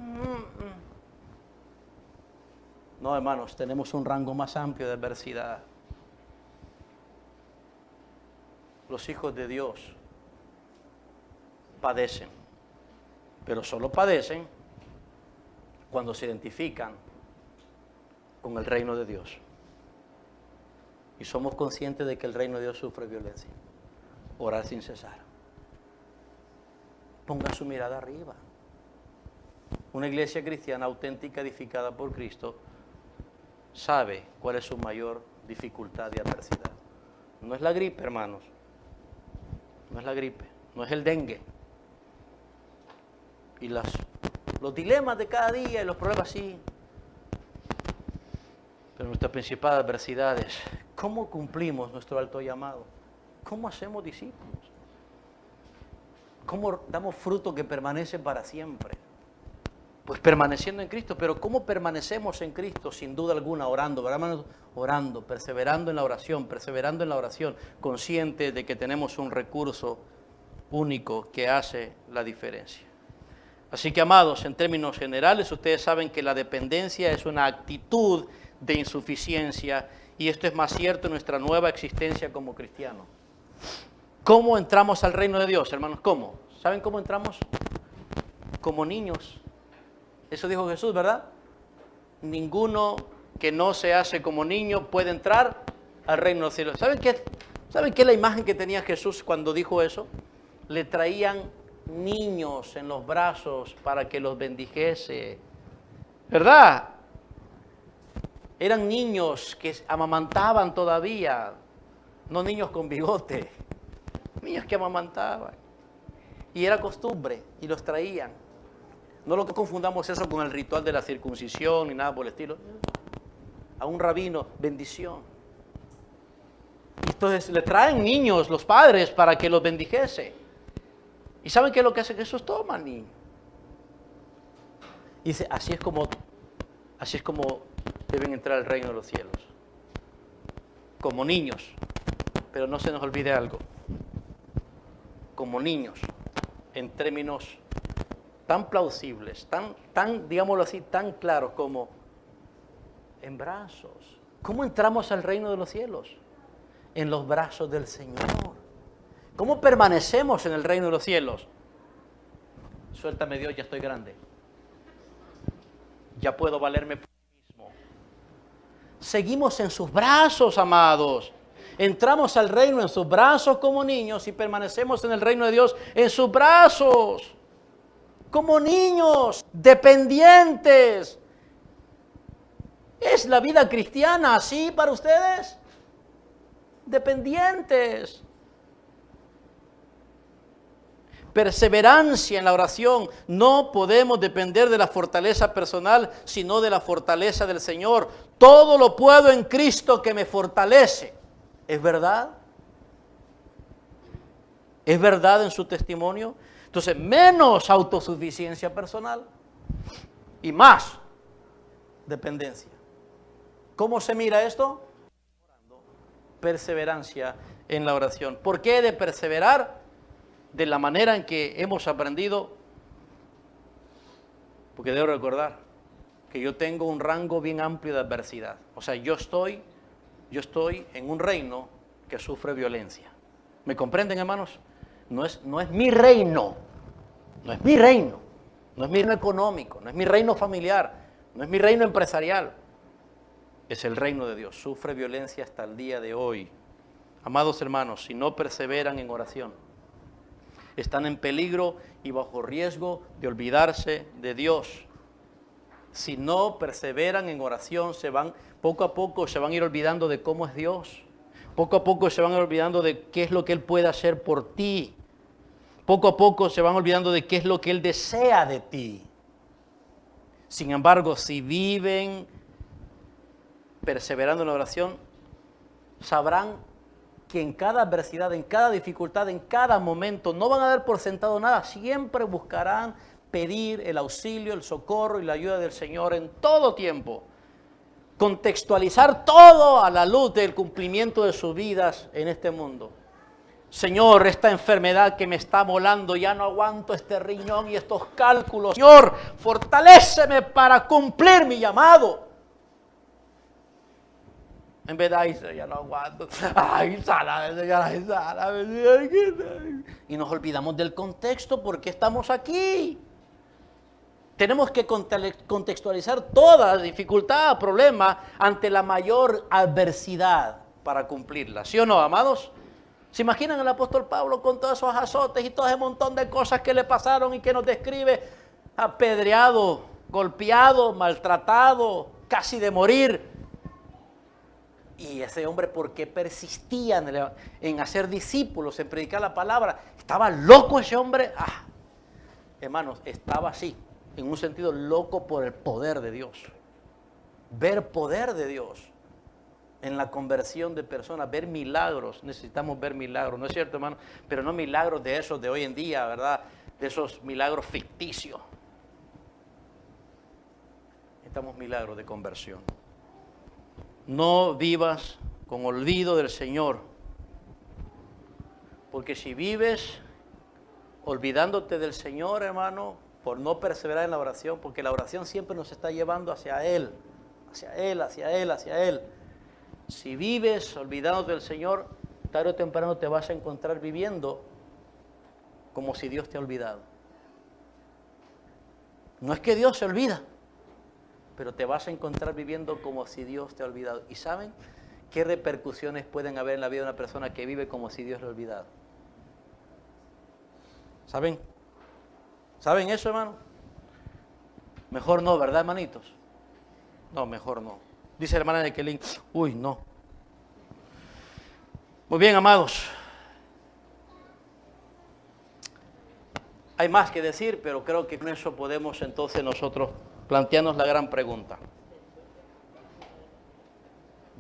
No, hermanos, tenemos un rango más amplio de adversidad. Los hijos de Dios padecen, pero solo padecen cuando se identifican con el reino de Dios. Y somos conscientes de que el reino de Dios sufre violencia. Orar sin cesar. Ponga su mirada arriba. Una iglesia cristiana auténtica, edificada por Cristo, sabe cuál es su mayor dificultad y adversidad. No es la gripe, hermanos. No es la gripe. No es el dengue. Y los dilemas de cada día y los problemas, sí. Pero nuestra principal adversidad es ¿cómo cumplimos nuestro alto llamado? ¿Cómo hacemos discípulos? ¿Cómo damos fruto que permanece para siempre? Pues permaneciendo en Cristo. Pero ¿cómo permanecemos en Cristo? Sin duda alguna, orando, ¿verdad? Orando, perseverando en la oración, conscientes de que tenemos un recurso único que hace la diferencia. Así que, amados, en términos generales, ustedes saben que la dependencia es una actitud de insuficiencia, y esto es más cierto en nuestra nueva existencia como cristianos. ¿Cómo entramos al reino de Dios, hermanos? ¿Cómo? ¿Saben cómo entramos? Como niños. Eso dijo Jesús, ¿verdad? Ninguno que no se hace como niño puede entrar al reino de los cielos. ¿Saben qué es la imagen que tenía Jesús cuando dijo eso? Le traían niños en los brazos para que los bendijese, ¿verdad? Eran niños que amamantaban todavía, no niños con bigote, niños que amamantaban. Y era costumbre, y los traían. No lo confundamos eso con el ritual de la circuncisión ni nada por el estilo. A un rabino, bendición. Entonces le traen niños los padres para que los bendijese. ¿Y saben qué es lo que hace Jesús? Toma, niño. Y dice, así es como deben entrar al reino de los cielos. Como niños. Pero no se nos olvide algo. Como niños, en términos tan plausibles, tan, digámoslo así, tan claros como en brazos. ¿Cómo entramos al reino de los cielos? En los brazos del Señor. ¿Cómo permanecemos en el reino de los cielos? Suéltame, Dios, ya estoy grande. ya puedo valerme por mí mismo. Seguimos en sus brazos, amados. Entramos al reino en sus brazos como niños y permanecemos en el reino de Dios en sus brazos. Como niños, dependientes. ¿Es la vida cristiana así para ustedes? Dependientes. Perseverancia en la oración. No podemos depender de la fortaleza personal, sino de la fortaleza del Señor. Todo lo puedo en Cristo que me fortalece. ¿Es verdad? ¿Es verdad en su testimonio? Entonces, menos autosuficiencia personal y más dependencia. ¿Cómo se mira esto? Perseverancia en la oración. ¿Por qué he de perseverar? De la manera en que hemos aprendido, porque debo recordar que yo tengo un rango bien amplio de adversidad. O sea, yo estoy en un reino que sufre violencia. ¿Me comprenden, hermanos? No es mi reino, no es mi reino, no es mi reino económico, no es mi reino familiar, no es mi reino empresarial. Es el reino de Dios, sufre violencia hasta el día de hoy. Amados hermanos, si no perseveran en oración, están en peligro y bajo riesgo de olvidarse de Dios. Si no perseveran en oración, poco a poco se van a ir olvidando de cómo es Dios. Poco a poco se van a ir olvidando de qué es lo que Él puede hacer por ti. Poco a poco se van olvidando de qué es lo que Él desea de ti. Sin embargo, si viven perseverando en la oración, sabrán que en cada adversidad, en cada dificultad, en cada momento, no van a dar por sentado nada. Siempre buscarán pedir el auxilio, el socorro y la ayuda del Señor en todo tiempo. Contextualizar todo a la luz del cumplimiento de sus vidas en este mundo. Señor, esta enfermedad que me está volando, ya no aguanto este riñón y estos cálculos. Señor, fortaléceme para cumplir mi llamado. En vez de, ay, ya no aguanto, ay, sálame, Señor, ay, sálame. Y nos olvidamos del contexto, porque estamos aquí. Tenemos que contextualizar toda dificultad, problema, ante la mayor adversidad para cumplirla. ¿Sí o no, amados? ¿Se imaginan al apóstol Pablo con todos esos azotes y todo ese montón de cosas que le pasaron y que nos describe? Apedreado, golpeado, maltratado, casi de morir. Y ese hombre, ¿por qué persistía en hacer discípulos, en predicar la palabra? ¿Estaba loco ese hombre? Hermanos, estaba así, en un sentido loco por el poder de Dios. Ver poder de Dios en la conversión de personas, ver milagros. Necesitamos ver milagros, ¿no es cierto, hermano? Pero no milagros de esos de hoy en día, ¿verdad? De esos milagros ficticios. Necesitamos milagros de conversión. No vivas con olvido del Señor, porque si vives olvidándote del Señor, hermano, por no perseverar en la oración, porque la oración siempre nos está llevando hacia Él, hacia Él, hacia Él, hacia Él. Si vives olvidándote del Señor, tarde o temprano te vas a encontrar viviendo como si Dios te ha olvidado. No es que Dios se olvida, pero te vas a encontrar viviendo como si Dios te ha olvidado. ¿Y saben qué repercusiones pueden haber en la vida de una persona que vive como si Dios le ha olvidado? ¿Saben? ¿Saben eso, hermano? Mejor no, ¿verdad, hermanitos? No, mejor no. Dice la hermana de Kelly, uy, no. Muy bien, amados. Hay más que decir, pero creo que con eso podemos entonces nosotros plantearnos la gran pregunta.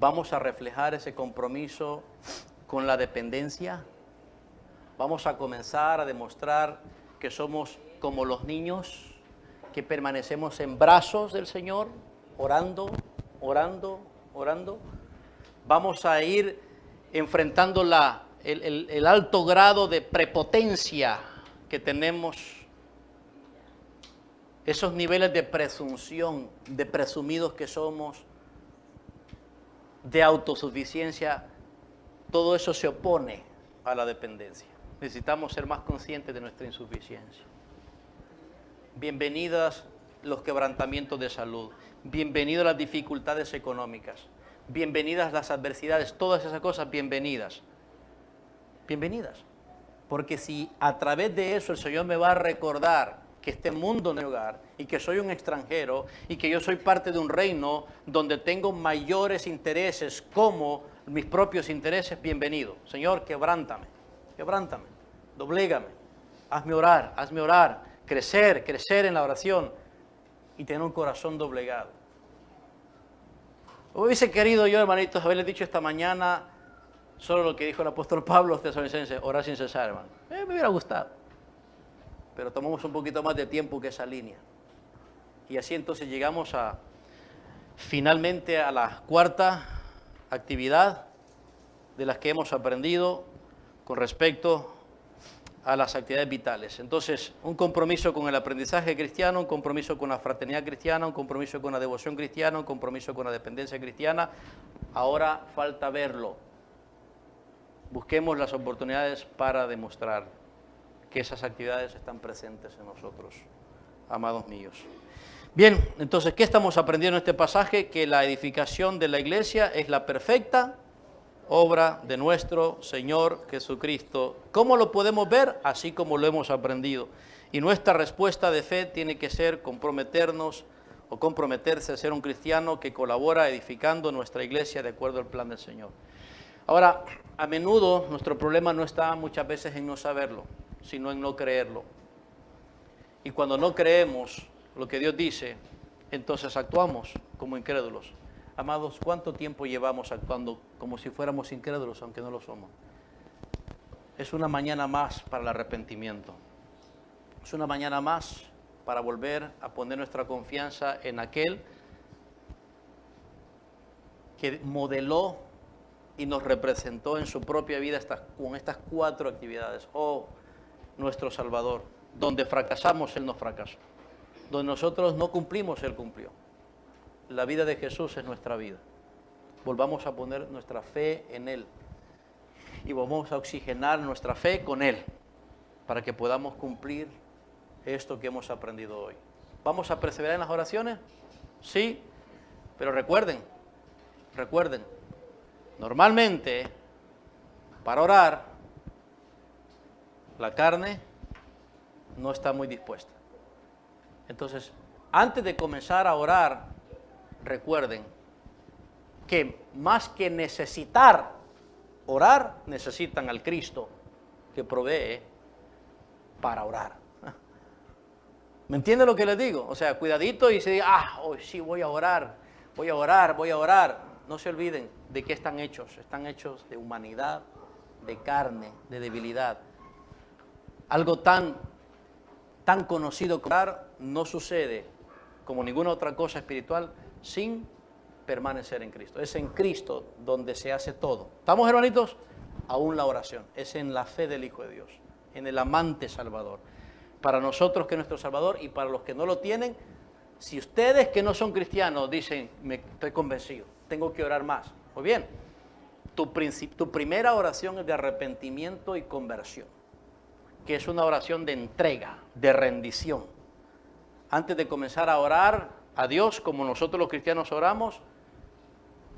¿Vamos a reflejar ese compromiso con la dependencia? ¿Vamos a comenzar a demostrar que somos como los niños, que permanecemos en brazos del Señor, orando, orando, orando? ¿Vamos a ir enfrentando el alto grado de prepotencia que tenemos? Esos niveles de presunción, de presumidos que somos, de autosuficiencia, todo eso se opone a la dependencia. Necesitamos ser más conscientes de nuestra insuficiencia. Bienvenidas los quebrantamientos de salud, bienvenidos las dificultades económicas, bienvenidas las adversidades, todas esas cosas bienvenidas. Bienvenidas. Porque si a través de eso el Señor me va a recordar que este mundo no es mi hogar y que soy un extranjero y que yo soy parte de un reino donde tengo mayores intereses como mis propios intereses, bienvenido. Señor, quebrántame, doblégame, hazme orar, crecer en la oración y tener un corazón doblegado. Hubiese querido yo, hermanitos, haberles dicho esta mañana solo lo que dijo el apóstol Pablo a los tesalonicenses, orar sin cesar, hermano. Me hubiera gustado. Pero tomamos un poquito más de tiempo que esa línea. Y así entonces llegamos finalmente a la cuarta actividad de las que hemos aprendido con respecto a las actividades vitales. Entonces, un compromiso con el aprendizaje cristiano, un compromiso con la fraternidad cristiana, un compromiso con la devoción cristiana, un compromiso con la dependencia cristiana. Ahora falta verlo. Busquemos las oportunidades para demostrar que esas actividades están presentes en nosotros, amados míos. Bien, entonces, ¿qué estamos aprendiendo en este pasaje? Que la edificación de la iglesia es la perfecta obra de nuestro Señor Jesucristo. ¿Cómo lo podemos ver? Así como lo hemos aprendido. Y nuestra respuesta de fe tiene que ser comprometernos o comprometerse a ser un cristiano que colabora edificando nuestra iglesia de acuerdo al plan del Señor. Ahora, a menudo nuestro problema no está muchas veces en no saberlo, sino en no creerlo. Y cuando no creemos lo que Dios dice, entonces actuamos como incrédulos. Amados, ¿cuánto tiempo llevamos actuando como si fuéramos incrédulos, aunque no lo somos? Es una mañana más para el arrepentimiento. Es una mañana más para volver a poner nuestra confianza en aquel que modeló y nos representó en su propia vida con estas 4 actividades. Oh, nuestro Salvador, donde fracasamos, Él no fracasó. Donde nosotros no cumplimos, Él cumplió. La vida de Jesús es nuestra vida. Volvamos a poner nuestra fe en Él y vamos a oxigenar nuestra fe con Él para que podamos cumplir esto que hemos aprendido hoy. ¿Vamos a perseverar en las oraciones? Sí, pero recuerden, normalmente para orar la carne no está muy dispuesta. Entonces, antes de comenzar a orar, recuerden que más que necesitar orar, necesitan al Cristo que provee para orar. ¿Me entiende lo que les digo? O sea, cuidadito y se diga, hoy sí voy a orar. No se olviden de qué están hechos. Están hechos de humanidad, de carne, de debilidad. Algo tan conocido como orar no sucede como ninguna otra cosa espiritual sin permanecer en Cristo. Es en Cristo donde se hace todo. ¿Estamos, hermanitos? Aún la oración. Es en la fe del Hijo de Dios, en el amante Salvador. Para nosotros que es nuestro Salvador y para los que no lo tienen, si ustedes que no son cristianos dicen, estoy convencido, tengo que orar más. Muy bien, tu primera oración es de arrepentimiento y conversión, que es una oración de entrega, de rendición. Antes de comenzar a orar a Dios, como nosotros los cristianos oramos,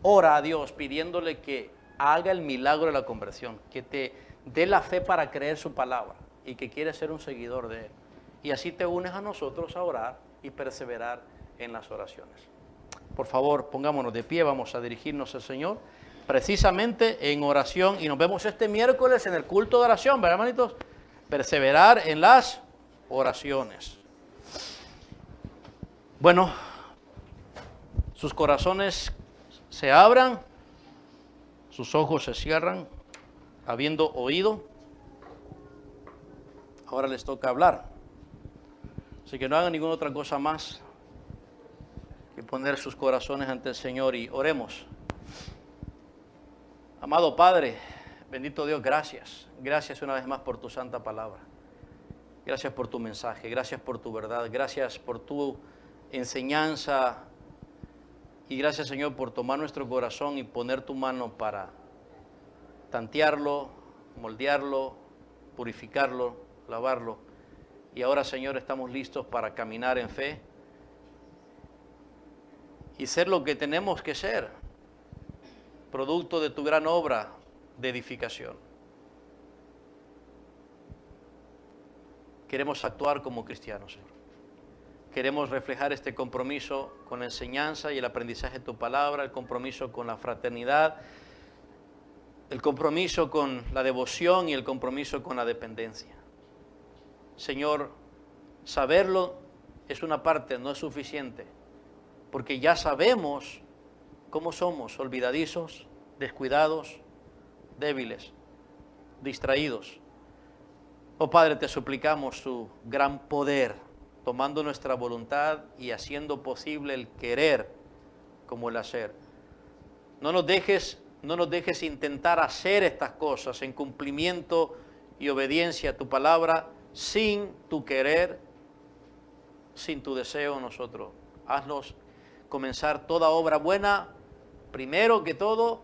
ora a Dios pidiéndole que haga el milagro de la conversión, que te dé la fe para creer su palabra y que quieres ser un seguidor de Él. Y así te unes a nosotros a orar y perseverar en las oraciones. Por favor, pongámonos de pie, vamos a dirigirnos al Señor, precisamente en oración, y nos vemos este miércoles en el culto de oración, ¿verdad, hermanitos? Perseverar en las oraciones. Bueno, sus corazones se abran, sus ojos se cierran, habiendo oído. Ahora les toca hablar. Así que no hagan ninguna otra cosa más que poner sus corazones ante el Señor y oremos. Amado Padre, bendito Dios, gracias. Gracias una vez más por tu santa palabra. Gracias por tu mensaje, gracias por tu verdad, gracias por tu enseñanza y gracias, Señor, por tomar nuestro corazón y poner tu mano para tantearlo, moldearlo, purificarlo, lavarlo. Y ahora, Señor, estamos listos para caminar en fe y ser lo que tenemos que ser, producto de tu gran obra de edificación. Queremos actuar como cristianos, Señor. Queremos reflejar este compromiso con la enseñanza y el aprendizaje de tu palabra, el compromiso con la fraternidad, el compromiso con la devoción y el compromiso con la dependencia. Señor, saberlo es una parte, no es suficiente, porque ya sabemos cómo somos, olvidadizos, descuidados, débiles, distraídos. Oh Padre, te suplicamos tu gran poder, tomando nuestra voluntad y haciendo posible el querer como el hacer. No nos dejes intentar hacer estas cosas en cumplimiento y obediencia a tu palabra sin tu querer, sin tu deseo en nosotros. Haznos comenzar toda obra buena, primero que todo,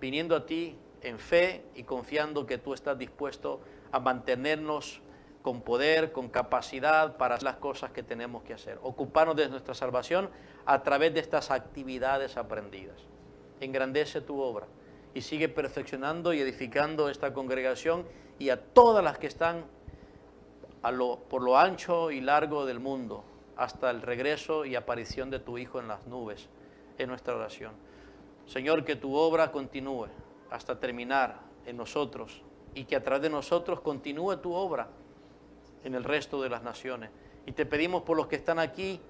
viniendo a ti en fe y confiando que tú estás dispuesto a mantenernos con poder, con capacidad para hacer las cosas que tenemos que hacer. Ocuparnos de nuestra salvación a través de estas actividades aprendidas. Engrandece tu obra y sigue perfeccionando y edificando esta congregación y a todas las que están por lo ancho y largo del mundo, hasta el regreso y aparición de tu Hijo en las nubes, en nuestra oración. Señor, que tu obra continúe hasta terminar en nosotros y que a través de nosotros continúe tu obra en el resto de las naciones. Y te pedimos por los que están aquí,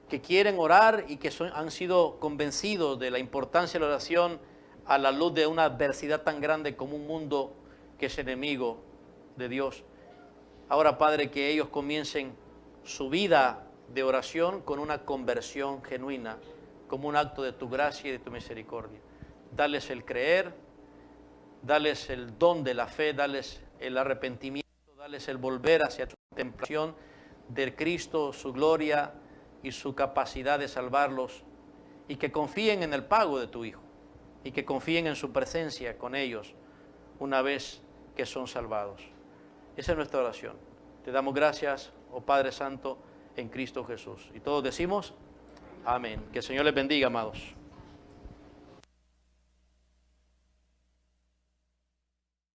que quieren orar y que han sido convencidos de la importancia de la oración a la luz de una adversidad tan grande como un mundo que es enemigo de Dios. Ahora, Padre, que ellos comiencen su vida de oración con una conversión genuina, como un acto de tu gracia y de tu misericordia. Dales el creer, dales el don de la fe, dales el arrepentimiento, dales el volver hacia tu contemplación de Cristo, su gloria y su capacidad de salvarlos, y que confíen en el pago de tu Hijo, y que confíen en su presencia con ellos una vez que son salvados. Esa es nuestra oración. Te damos gracias, oh Padre Santo, en Cristo Jesús. Y todos decimos, amén. Que el Señor les bendiga, amados.